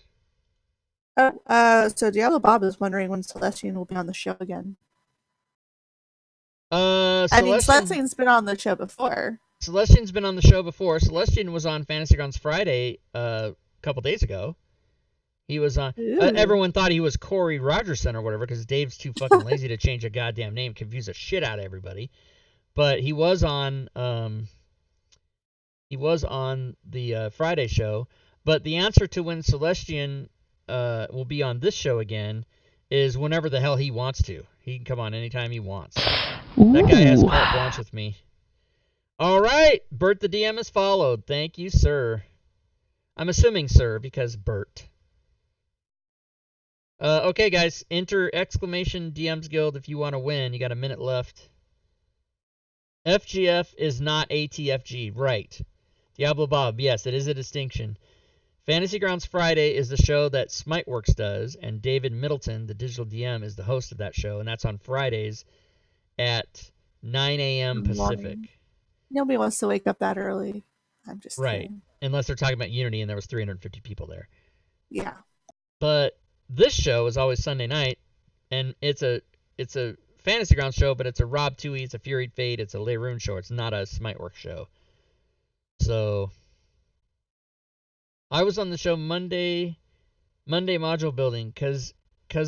So Diablo Bob is wondering when Celestian will be on the show again. Celestian's been on the show before. Celestian's been on the show before. Celestian was on Fantasy Grounds Friday a couple days ago. He was on. Everyone thought he was Corey Rogerson or whatever because Dave's too fucking lazy to change a goddamn name, confuse the shit out of everybody. But he was on. The Friday show. But the answer to when Celestian will be on this show again is whenever the hell he wants to. He can come on anytime he wants. Ooh. That guy has carte blanche with me. All right, Bert the DM is followed. Thank you, sir. I'm assuming sir because Bert. Okay, guys, enter exclamation DMs Guild if you want to win. You got a minute left. FGF is not ATFG, right? Diablo Bob, yes, it is a distinction. Fantasy Grounds Friday is the show that Smiteworks does, and David Middleton, the digital DM, is the host of that show, and that's on Fridays at 9 a.m. Pacific. Nobody wants to wake up that early. I'm just right, kidding. Unless they're talking about Unity, and there was 350 people there. Yeah. But this show is always Sunday night, and it's a Fantasy Grounds show, but it's a Rob Toohey, it's a Fury Fate, it's a Leroon show. It's not a Smiteworks show. So I was on the show Monday module building because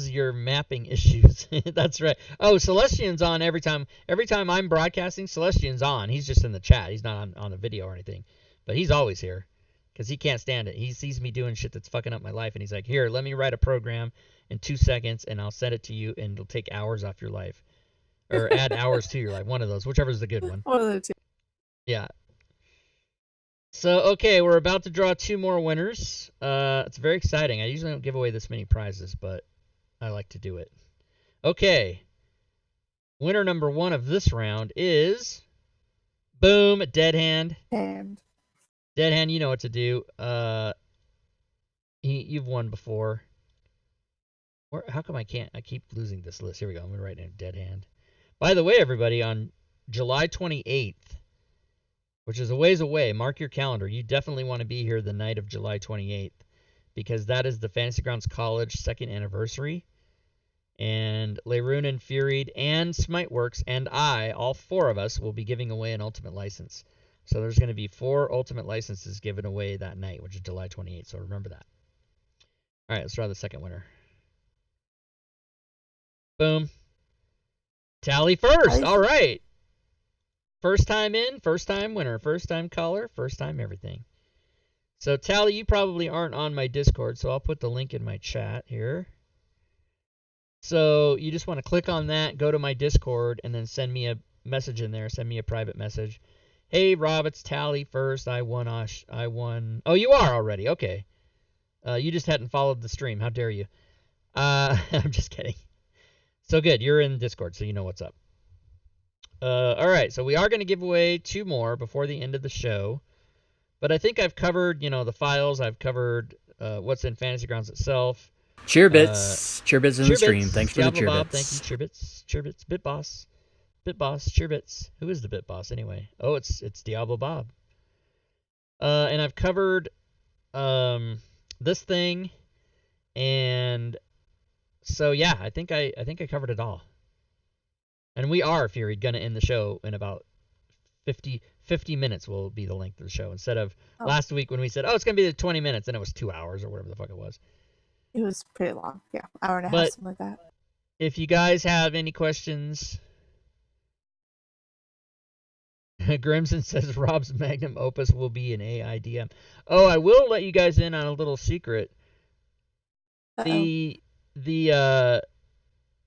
your mapping issues. That's right. Oh, Celestian's on every time I'm broadcasting. Celestian's on. He's just in the chat. He's not on the video or anything, but he's always here because he can't stand it. He sees me doing shit that's fucking up my life, and he's like, "Here, let me write a program in 2 seconds, and I'll send it to you, and it'll take hours off your life, or add hours to your life. One of those, whichever's the good one." One of the two. Yeah. So, okay, we're about to draw 2 more winners. It's very exciting. I usually don't give away this many prizes, but I like to do it. Okay. Winner number 1 of this round is... Boom, Dead Hand. Dead Hand, you know what to do. You've won before. How come I can't? I keep losing this list. Here we go. I'm going to write in Dead Hand. By the way, everybody, on July 28th, which is a ways away. Mark your calendar. You definitely want to be here the night of July 28th because that is the Fantasy Grounds College 2nd anniversary. And Leyrun and Furied and Smiteworks and I, all 4 of us, will be giving away an Ultimate license. So there's going to be 4 Ultimate licenses given away that night, which is July 28th. So remember that. All right, let's draw the second winner. Boom. Tally first. All right. First time in, first time winner, first time caller, first time everything. So Tally, you probably aren't on my Discord, so I'll put the link in my chat here. So you just want to click on that, go to my Discord, and then send me a message in there. Send me a private message. Hey, Rob, it's Tally first. I won. Oh, you are already. Okay. You just hadn't followed the stream. How dare you? I'm just kidding. So good. You're in Discord, so you know what's up. All right. So we are going to give away 2 more before the end of the show. But I think I've covered, the files. I've covered what's in Fantasy Grounds itself. Cheerbits. Cheerbits in the stream. Thanks for Diablo the Bob, cheerbits. thank you. Cheerbits. Bitboss. Cheerbits. Who is the Bitboss anyway? Oh, it's Diablo Bob. And I've covered this thing, and so yeah, I think I covered it all. And we are, Fury, gonna end the show in about 50 minutes will be the length of the show instead of last week when we said, oh, it's gonna be 20 minutes, and it was 2 hours or whatever the fuck it was. It was pretty long. Yeah, hour and a half, But something like that. if you guys have any questions, Grimson says Rob's magnum opus will be an AIDM. Oh, I will let you guys in on a little secret. The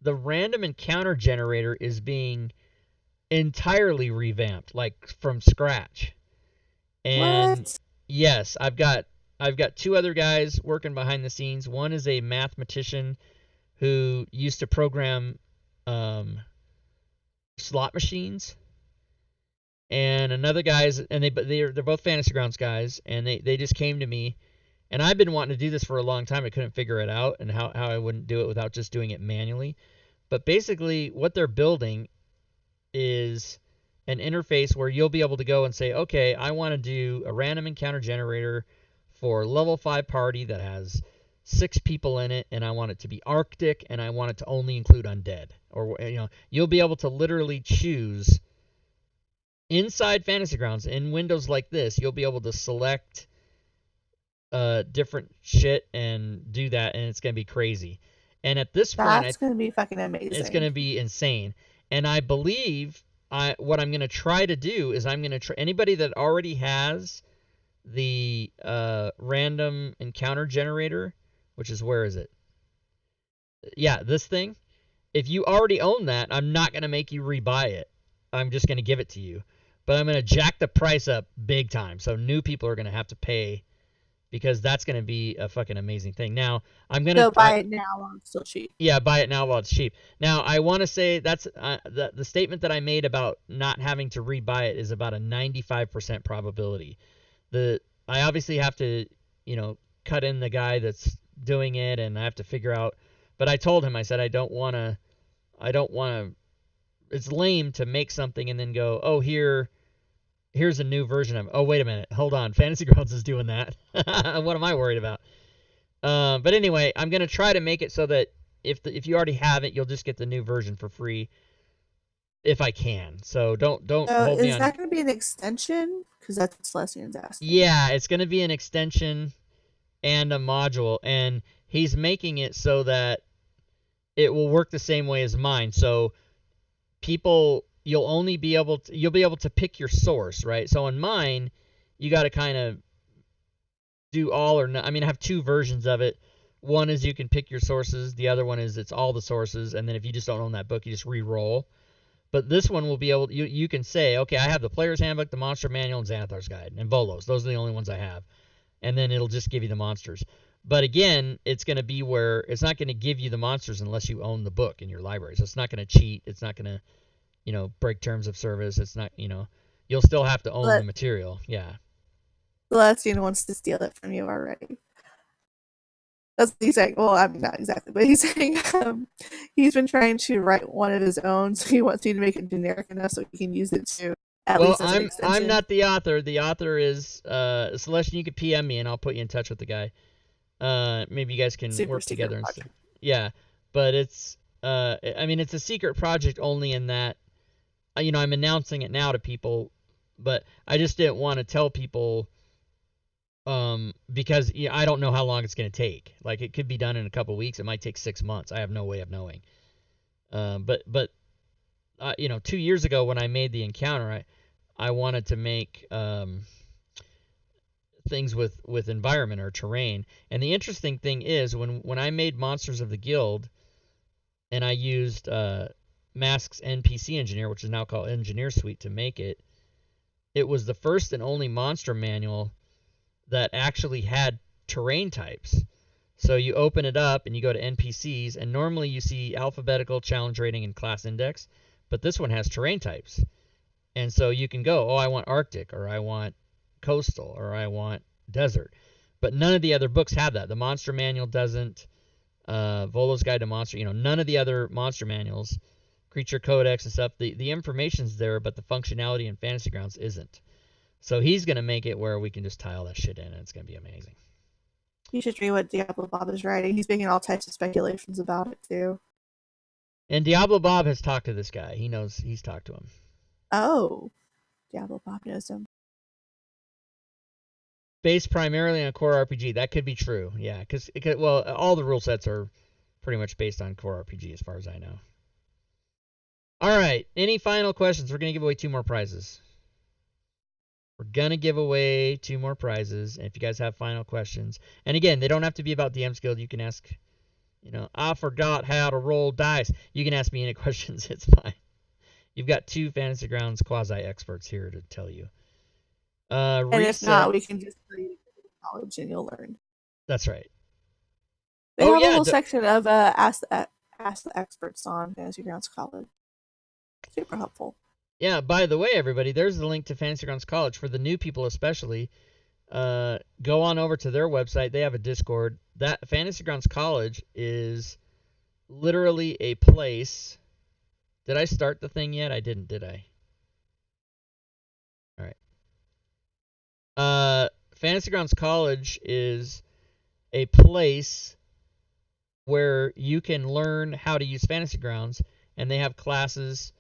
random encounter generator is being entirely revamped, like from scratch. And what? Yes, I've got 2 other guys working behind the scenes. One is a mathematician who used to program slot machines, and another guy's, and they're both Fantasy Grounds guys, and they just came to me, and I've been wanting to do this for a long time. I couldn't figure it out and how I wouldn't do it without just doing it manually. But basically, what they're building is an interface where you'll be able to go and say, okay, I want to do a random encounter generator for level 5 party that has 6 people in it, and I want it to be Arctic, and I want it to only include undead. Or, you'll be able to literally choose inside Fantasy Grounds in windows like this. You'll be able to select different shit and do that, and it's going to be crazy. And at this point, That's going to be fucking amazing. It's going to be insane. And I believe what I'm going to try to do is I'm going to try anybody that already has the random encounter generator, which is, where is it? Yeah, this thing. If you already own that, I'm not going to make you rebuy it. I'm just going to give it to you. But I'm going to jack the price up big time. So new people are going to have to pay, because that's going to be a fucking amazing thing. Now, I'm going to buy it now while it's still cheap. Yeah, buy it now while it's cheap. Now, I want to say that's the statement that I made about not having to rebuy it is about a 95% probability. I obviously have to, cut in the guy that's doing it, and I have to figure out. But I told him, I said, I don't want to. It's lame to make something and then go, oh, here's a new version of it. Oh, wait a minute, hold on, Fantasy Grounds is doing that. What am I worried about? But anyway, I'm gonna try to make it so that if you already have it, you'll just get the new version for free, if I can. So don't hold me on. Is that going to be an extension? Because that's what Celestian's asking. Yeah, it's gonna be an extension and a module, and he's making it so that it will work the same way as mine. So you'll be able to pick your source, right? So in mine, you got to kind of do all or not. I mean, I have 2 versions of it. One is you can pick your sources. The other one is it's all the sources, and then if you just don't own that book, you just re-roll. But this one will be able. You can say, okay, I have the Player's Handbook, the Monster Manual, and Xanathar's Guide, and Volos. Those are the only ones I have. And then it'll just give you the monsters. But again, it's going to be where it's not going to give you the monsters unless you own the book in your library. So it's not going to cheat. It's not going to, break terms of service. It's not, you'll still have to own the material. Yeah. Celestian wants to steal it from you already. That's what he's saying. Well, I mean, not exactly, but he's saying he's been trying to write one of his own, so he wants you to make it generic enough so he can use it too. At Well, least as an extension. I'm not the author. The author is Celeste. You could PM me and I'll put you in touch with the guy. Maybe you guys can Super work secret together and project. stuff. Yeah, but it's I mean, it's a secret project only in that I'm announcing it now to people, but I just didn't want to tell people because I don't know how long it's going to take. Like, it could be done in a couple weeks. It might take 6 months. I have no way of knowing. But 2 years ago when I made the encounter, I wanted to make things with environment or terrain. And the interesting thing is when I made Monsters of the Guild and I used Mask's NPC Engineer, which is now called Engineer Suite, to make it, it was the first and only monster manual that actually had terrain types. So you open it up and you go to NPCs, and normally you see alphabetical, challenge rating, and class index, but this one has terrain types. And so you can go, I want Arctic, or I want coastal, or I want desert. But none of the other books have that. The Monster Manual doesn't. Volo's Guide to Monster, none of the other monster manuals, Creature Codex and stuff, the information's there, but the functionality in Fantasy Grounds isn't. So he's going to make it where we can just tile that shit in, and it's going to be amazing. You should read what Diablo Bob is writing. He's making all types of speculations about it, too. And Diablo Bob has talked to this guy. He knows, he's talked to him. Oh. Diablo Bob knows him. Based primarily on core RPG. That could be true, yeah. Because all the rule sets are pretty much based on core RPG as far as I know. All right, any final questions? We're going to give away 2 more prizes. We're going to give away 2 more prizes. And if you guys have final questions, and again, they don't have to be about DM's Guild. You can ask, I forgot how to roll dice. You can ask me any questions. It's fine. You've got 2 Fantasy Grounds quasi-experts here to tell you. And if not, we can just tell you to go to college and you'll learn. That's right. They have a little section of ask the experts on Fantasy Grounds College. Super helpful. Yeah, by the way, everybody, there's the link to Fantasy Grounds College. For the new people especially, go on over to their website. They have a Discord. That Fantasy Grounds College is literally a place. Did I start the thing yet? I didn't, did I? All right. Fantasy Grounds College is a place where you can learn how to use Fantasy Grounds, and they have classes,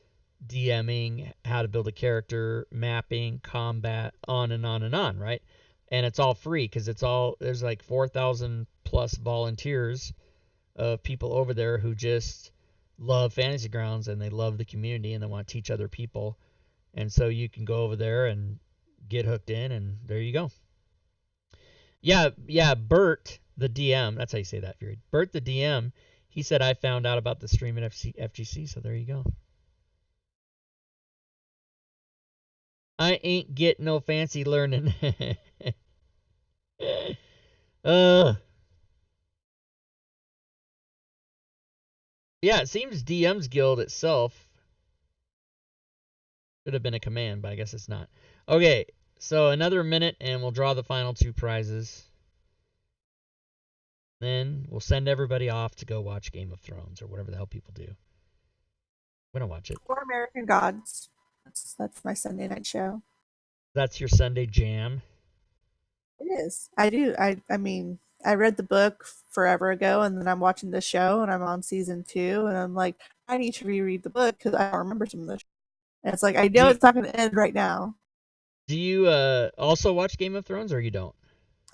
DMing, how to build a character, mapping, combat, on and on and on, right? And it's all free because there's like 4,000 plus volunteers of people over there who just love Fantasy Grounds and they love the community and they want to teach other people. And so you can go over there and get hooked in, and there you go. Yeah, Bert, the DM, that's how you say that, Fury. Bert, the DM, he said I found out about the stream at FGC, so there you go. I ain't get no fancy learning. Yeah, it seems DM's Guild itself should have been a command, but I guess it's not. Okay, so another minute and we'll draw the final 2 prizes. Then we'll send everybody off to go watch Game of Thrones or whatever the hell people do. I'm gonna watch it. Or American Gods. That's my Sunday night show. That's your Sunday jam? It is. I do. I mean, I read the book forever ago, and then I'm watching the show, and I'm on season 2, and I'm like, I need to reread the book because I don't remember some of the show. And it's like, I know it's not going to end right now. Do you also watch Game of Thrones, or you don't?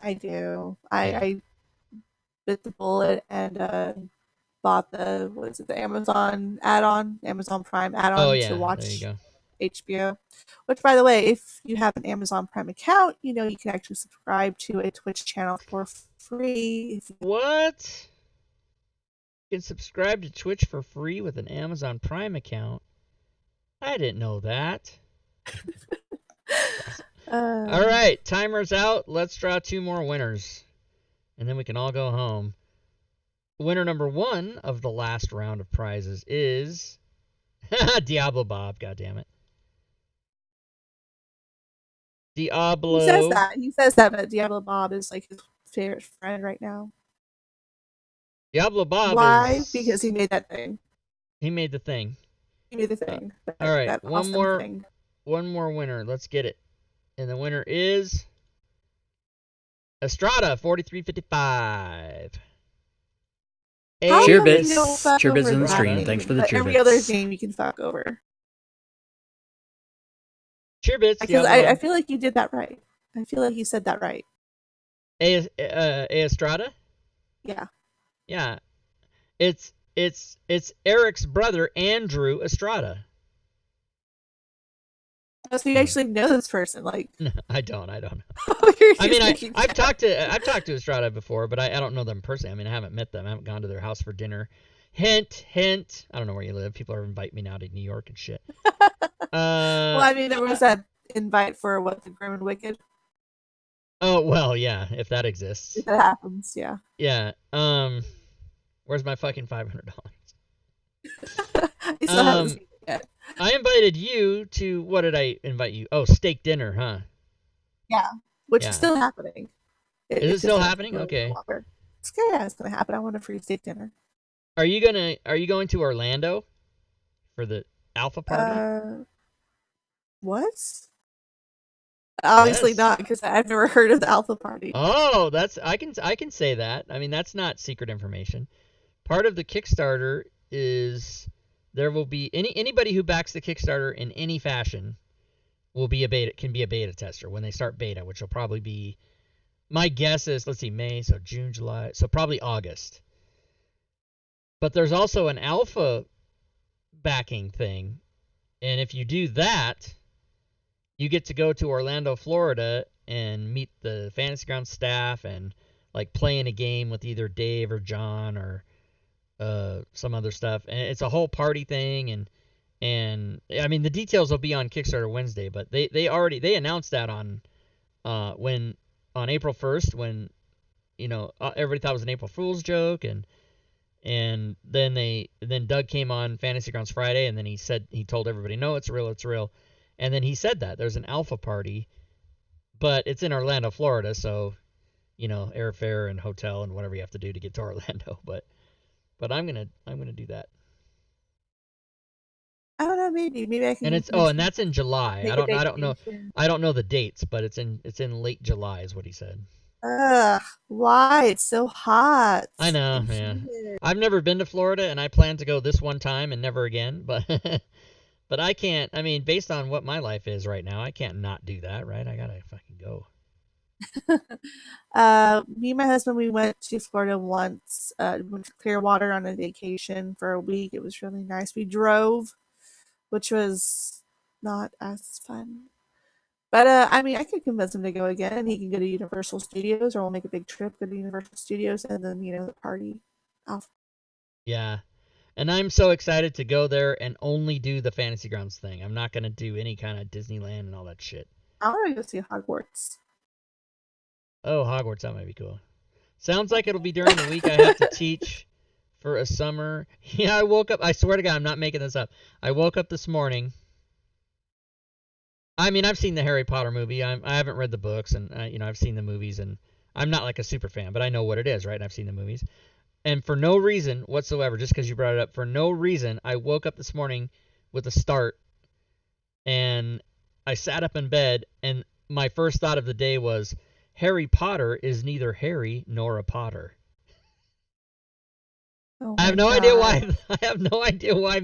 I do. I bit the bullet and bought the Amazon add-on, Amazon Prime add-on to watch there you go. HBO. Which, by the way, if you have an Amazon Prime account, you can actually subscribe to a Twitch channel for free. What? You can subscribe to Twitch for free with an Amazon Prime account? I didn't know that. All right, timer's out. Let's draw 2 more winners, and then we can all go home. Winner number 1 of the last round of prizes is Diablo Bob. God damn it. Diablo. He says that, but Diablo Bob is like his favorite friend right now. Diablo Bob. Why? Because he made that thing. He made the thing. He made the thing. All right, that one awesome more. thing. one more winner. Let's get it. And the winner is Estrada 4355. Cheer How bits. you don't fuck Cheer bits over in the that stream. name, Thanks for the but cheer every other bits. name you can fuck over. Cheer bits. Because I feel like you did that right. I feel like you said that right. Estrada? Yeah. Yeah. It's Eric's brother, Andrew Estrada. Oh, so you actually know this person, like? No, I don't know. You're I mean, just I've talked to Estrada before, but I don't know them personally. I mean, I haven't met them. I haven't gone to their house for dinner. Hint, hint. I don't know where you live. People are inviting me now to New York and shit. Well, I mean, there was that invite for what, the Grim and Wicked. Oh well, yeah, if that exists. If that happens, yeah. Yeah. Where's my fucking $500? I still haven't seen it yet. I invited you to, what did I invite you? Oh, steak dinner, huh? Yeah, which Yeah. is still happening. Is it still happening? Okay. It's gonna happen. I want a free steak dinner. Are you going to Orlando for the Alpha party? What? Obviously Yes. not, because I've never heard of the Alpha Party. Oh, I can say that. I mean, that's not secret information. Part of the Kickstarter is there will be anybody who backs the Kickstarter in any fashion can be a beta tester when they start beta, which will probably be, my guess is, let's see, May, so June, July, so probably August. But there's also an alpha backing thing, and if you do that, you get to go to Orlando, Florida, and meet the Fantasy Grounds staff and like play in a game with either Dave or John or some other stuff. And it's a whole party thing, and I mean the details will be on Kickstarter Wednesday, but they announced that on April 1st, when everybody thought it was an April Fool's joke, and then Doug came on Fantasy Grounds Friday, and then he told everybody, no, it's real. And then he said that there's an alpha party, but it's in Orlando, Florida, so airfare and hotel and whatever you have to do to get to Orlando. But I'm gonna do that. I don't know, maybe I can. And that's in July. I don't know. Vacation. I don't know the dates, but it's in late July is what he said. Ugh, why? It's so hot. I know, man. I've never been to Florida, and I plan to go this one time and never again. But but I can't. I mean, based on what my life is right now, I can't not do that, right? I gotta fucking go. Me and my husband, we went to Florida once. We went to Clearwater on a vacation for a week. It was really nice. We drove, which was not as fun. But I mean, I could convince him to go again. He can go to Universal Studios, or we'll make a big trip, go to Universal Studios, and then the party. Yeah, and I'm so excited to go there and only do the Fantasy Grounds thing. I'm not gonna do any kind of Disneyland and all that shit. I want to go see Hogwarts. Oh, Hogwarts, that might be cool. Sounds like it'll be during the week I have to teach for a summer. Yeah, I woke up. I swear to God, I'm not making this up. I woke up this morning. I mean, I've seen the Harry Potter movie. I haven't read the books, and I've seen the movies, and I'm not like a super fan, but I know what it is, right? And I've seen the movies. And for no reason whatsoever, just because you brought it up, for no reason, I woke up this morning with a start, and I sat up in bed, and my first thought of the day was, Harry Potter is neither Harry nor a Potter. Oh I have no idea why. I have no idea why.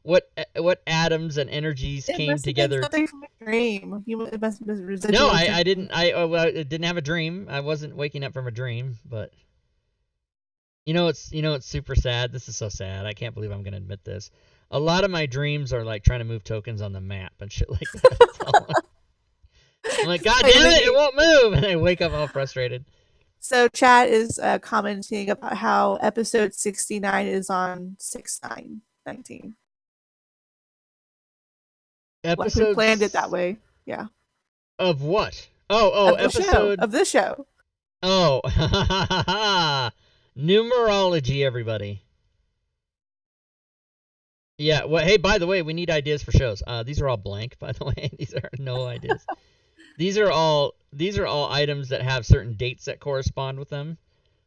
What atoms and energies came together. Something from a dream. It must have been residual. No, I didn't. I didn't have a dream. I wasn't waking up from a dream. But it's super sad. This is so sad. I can't believe I'm gonna admit this. A lot of my dreams are like trying to move tokens on the map and shit like that. I'm like, God damn it, it won't move, and I wake up all frustrated. So chat is commenting about how episode 69 is on 6/9/19. Like we planned it that way. Yeah. Of what? Oh, episode of this show. Oh, numerology, everybody. Yeah. Well, hey, by the way, we need ideas for shows. These are all blank, by the way. These are no ideas. These are all items that have certain dates that correspond with them,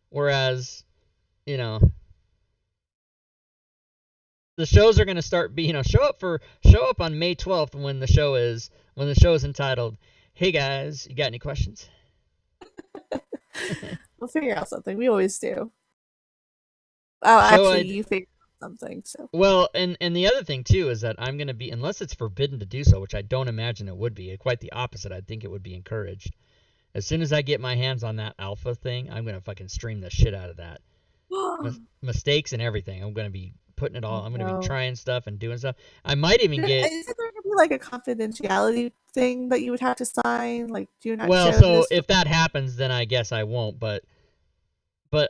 whereas, the shows are going to start be, show up on May 12th when the show is entitled, "Hey guys, you got any questions?" We'll figure out something. We always do. Oh, Show actually, I'd you figured out something. So Well, and the other thing too is that I'm going to be, unless it's forbidden to do so, which I don't imagine it would be, quite the opposite. I think it would be encouraged. As soon as I get my hands on that alpha thing, I'm going to fucking stream the shit out of that. Mistakes and everything. I'm going to be putting it all. I'm going to be no. trying stuff and doing stuff. I might even get. Isn't there gonna be like a confidentiality thing that you would have to sign? Like, do not Well, show so this to. if that happens, then I guess I won't. But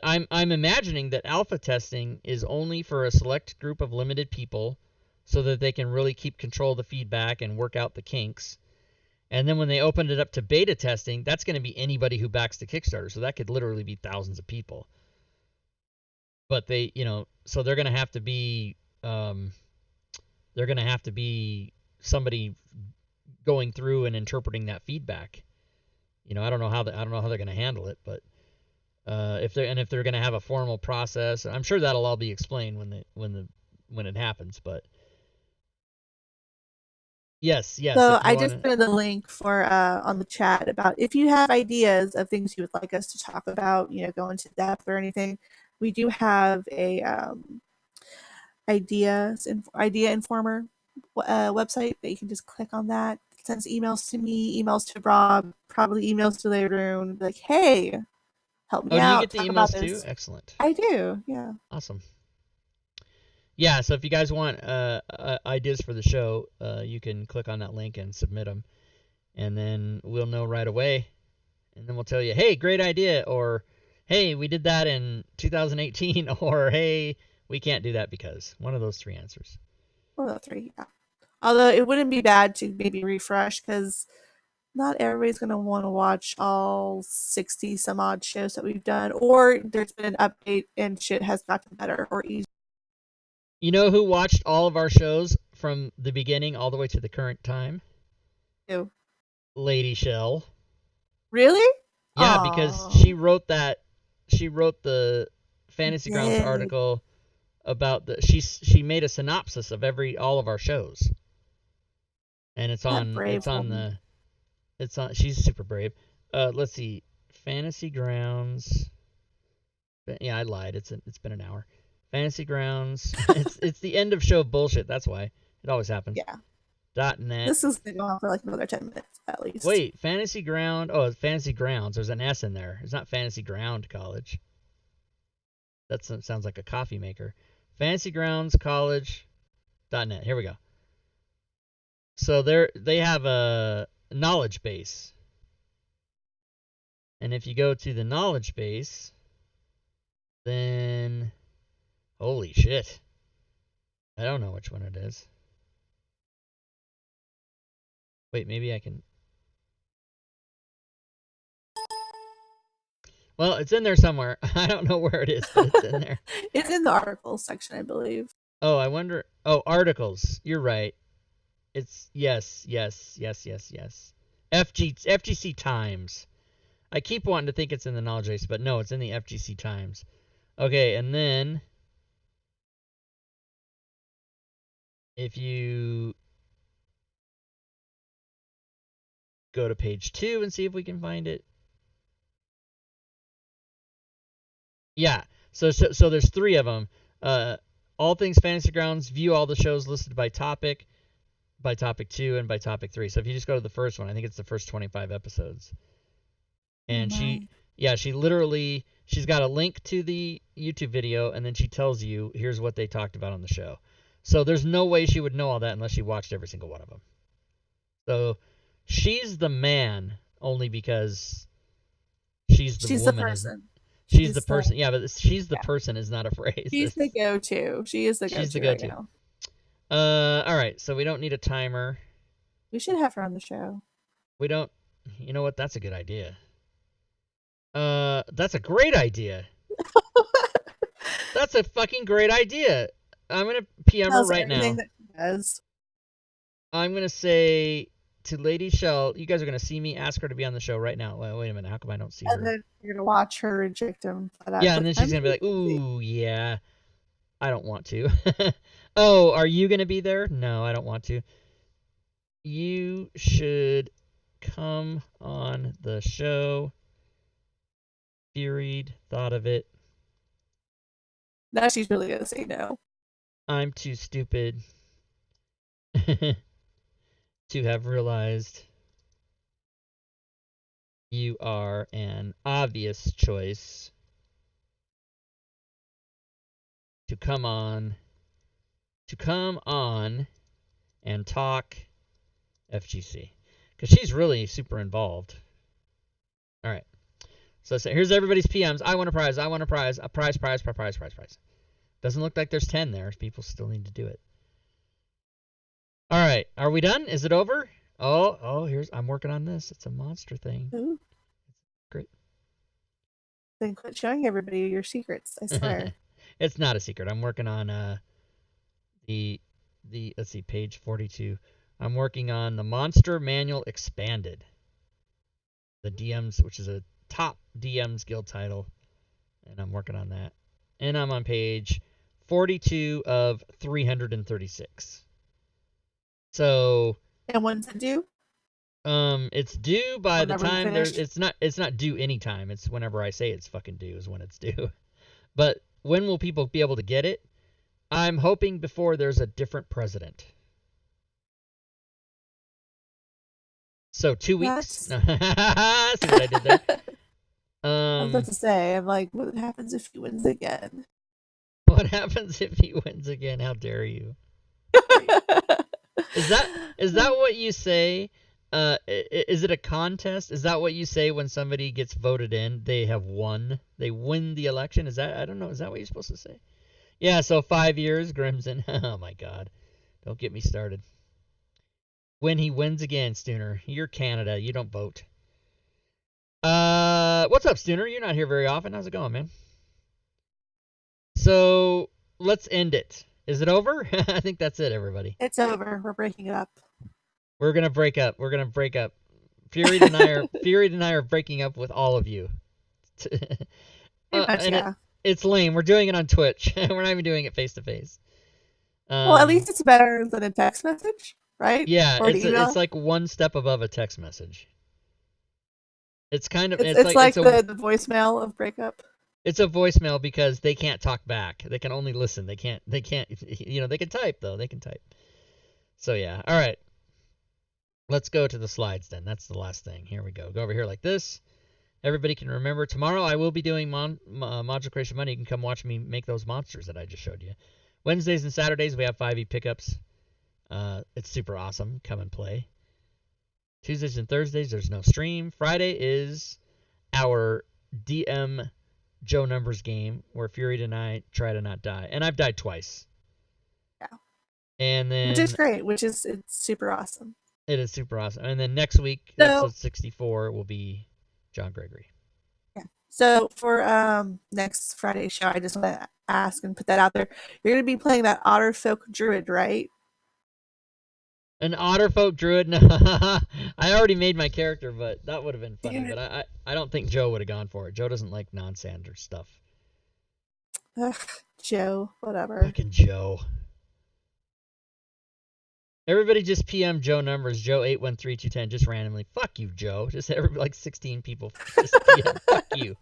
I'm imagining that alpha testing is only for a select group of limited people, so that they can really keep control of the feedback and work out the kinks. And then when they open it up to beta testing, that's going to be anybody who backs the Kickstarter. So that could literally be thousands of people. But they, so they're going to have to be, somebody going through and interpreting that feedback. I don't know how they're going to handle it, but if they're going to have a formal process, I'm sure that'll all be explained when it happens. But yes, So if you I want just to. put in the link for on the chat about if you have ideas of things you would like us to talk about, go into depth or anything. We do have a idea informer website that you can just click on that. It sends emails to me, emails to Rob, probably emails to Leroon, like, hey, help me Oh, do you get out, the talk about emails too? this. Excellent. I do, yeah. Awesome. Yeah, so if you guys want ideas for the show, you can click on that link and submit them, and then we'll know right away, and then we'll tell you, hey, great idea, or hey, we did that in 2018, or hey, we can't do that because. One of those three answers. One of the three, yeah. Although it wouldn't be bad to maybe refresh because not everybody's going to want to watch all 60 some odd shows that we've done, or there's been an update and shit has gotten better or easier. You know who watched all of our shows from the beginning all the way to the current time? Too. Lady Shell. Really? Yeah, because Aww. she wrote the Fantasy Grounds Yay. article about she made a synopsis of all of our shows. And it's That on brave woman. she's super brave. Let's see. Fantasy Grounds. Yeah, I lied. It's been an hour. Fantasy Grounds. it's the end of show bullshit. That's why. It always happens. Yeah. .net. This is going to go on for like another 10 minutes at least. Wait, Fantasy Ground. Oh, it's Fantasy Grounds. There's an S in there. It's not Fantasy Ground College. That sounds like a coffee maker. Fantasy Grounds College.net. Here we go. So they have a knowledge base. And if you go to the knowledge base, then holy shit. I don't know which one it is. Wait, maybe I can. Well, it's in there somewhere. I don't know where it is, but it's in there. It's in the articles section, I believe. Oh, I wonder. Oh, articles. You're right. It's yes. FGC Times. I keep wanting to think it's in the knowledge base, but no, it's in the FGC Times. Okay, and then if you go to page 2 and see if we can find it. Yeah, so there's 3 of them. All Things Fantasy Grounds, view all the shows listed by topic 2, and by topic 3. So if you just go to the first one, I think it's the first 25 episodes. And she's got a link to the YouTube video, and then she tells you, here's what they talked about on the show. So there's no way she would know all that unless she watched every single one of them. So she's the man only because she's the woman. The person. She's the person. Yeah, but she's the person is not a phrase. She's the go-to. She is the go-to. She's the go-to. Right now. All right. So we don't need a timer. We should have her on the show. We don't. You know what? That's a good idea. That's a great idea. That's a fucking great idea. I'm gonna PM her right now. That she does. I'm gonna say to Lady Shell, you guys are gonna see me ask her to be on the show right now. Wait a minute, how come I don't see her? And then you're gonna watch her reject him. Yeah, and then she's gonna be like, "Ooh, yeah, I don't want to. Oh, are you going to be there? No, I don't want to. You should come on the show. Furied, thought of it. Now she's really gonna say no. I'm too stupid to have realized you are an obvious choice to come on and talk FGC, because she's really super involved. All right, so here's everybody's PMs. I want a prize. I want a prize. A prize. Doesn't look like there's 10 there. People still need to do it. All right, are we done? Is it over? Oh, I'm working on this. It's a monster thing. Ooh. Great. Then quit showing everybody your secrets, I swear. It's not a secret. I'm working on the let's see, page 42. I'm working on the Monster Manual Expanded. The DMs, which is a top DMs guild title, and I'm working on that. And I'm on page 42 of 336. So, and when's it due? it's due by the Whenever time finished? it's not due anytime. It's whenever I say it's fucking due is when it's due. But when will people be able to get it? I'm hoping before there's a different president. So 2 weeks. See what I did there? I was about to say, I'm like, what happens if he wins again? What happens if he wins again? How dare you? Is that what you say? Is it a contest? Is that what you say when somebody gets voted in? They have won. They win the election. Is that, I don't know. Is that what you're supposed to say? Yeah. So 5 years, Grimson. Oh my God, don't get me started. When he wins again, Stooner. You're Canada. You don't vote. What's up, Stooner? You're not here very often. How's it going, man? So let's end it. Is it over? I think that's it, everybody. It's over. We're breaking it up. We're gonna break up. Fury and I are breaking up with all of you. Pretty much, yeah. It's lame. We're doing it on Twitch. We're not even doing it face to face. Well, at least it's better than a text message, right? Yeah, Or an email. it's like one step above a text message. It's kind of it's like the voicemail of breakup. It's a voicemail because they can't talk back. They can only listen. They can't they can type though. They can type. So yeah. All right. Let's go to the slides then. That's the last thing. Here we go. Go over here like this. Everybody can remember, tomorrow I will be doing Module Creation Monday. You can come watch me make those monsters that I just showed you. Wednesdays and Saturdays, we have 5e pickups. It's super awesome. Come and play. Tuesdays and Thursdays, there's no stream. Friday is our DM Joe Numbers game where Fury and I try to not die. And I've died twice. Yeah. And then, which is great, it's super awesome. It is super awesome. And then next week, episode 64 will be John Gregory. Yeah. So for next Friday's show, I just want to ask and put that out there. You're going to be playing that Otterfolk Druid, right? An Otterfolk Druid? No. I already made my character, but that would have been funny. But I don't think Joe would have gone for it. Joe doesn't like non-standard stuff. Ugh, Joe, whatever. Fucking Joe. Everybody just PM Joe Numbers, Joe 813210, just randomly. Fuck you, Joe. Just everybody, like 16 people. Just PM. Fuck you.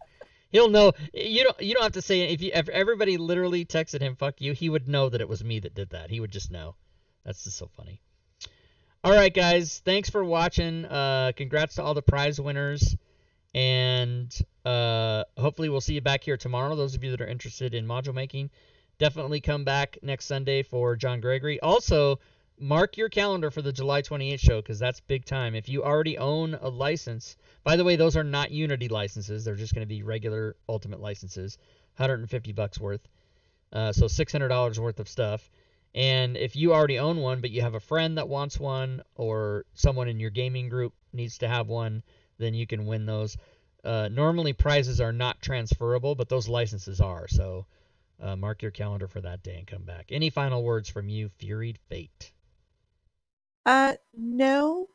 He'll know. You don't have to say it. If everybody literally texted him "fuck you," he would know that it was me that did that. He would just know. That's just so funny. All right, guys. Thanks for watching. Congrats to all the prize winners, and hopefully we'll see you back here tomorrow. Those of you that are interested in module making, definitely come back next Sunday for John Gregory. Also, mark your calendar for the July 28th show, because that's big time. If you already own a license, by the way, those are not Unity licenses. They're just going to be regular Ultimate licenses, $150 worth. So $600 worth of stuff. And if you already own one, but you have a friend that wants one, or someone in your gaming group needs to have one, then you can win those. Normally prizes are not transferable, but those licenses are. So mark your calendar for that day and come back. Any final words from you, Furied Fate? No,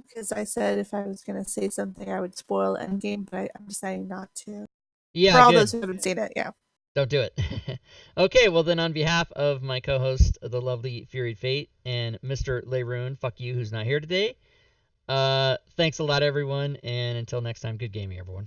because I said if I was going to say something, I would spoil Endgame, but I'm deciding not to. Yeah, for all good. those who haven't seen it, yeah. Don't do it. Okay, well then on behalf of my co-host, the lovely Fury Fate, and Mr. Leroon, fuck you, who's not here today. Thanks a lot, everyone, and until next time, good gaming, everyone.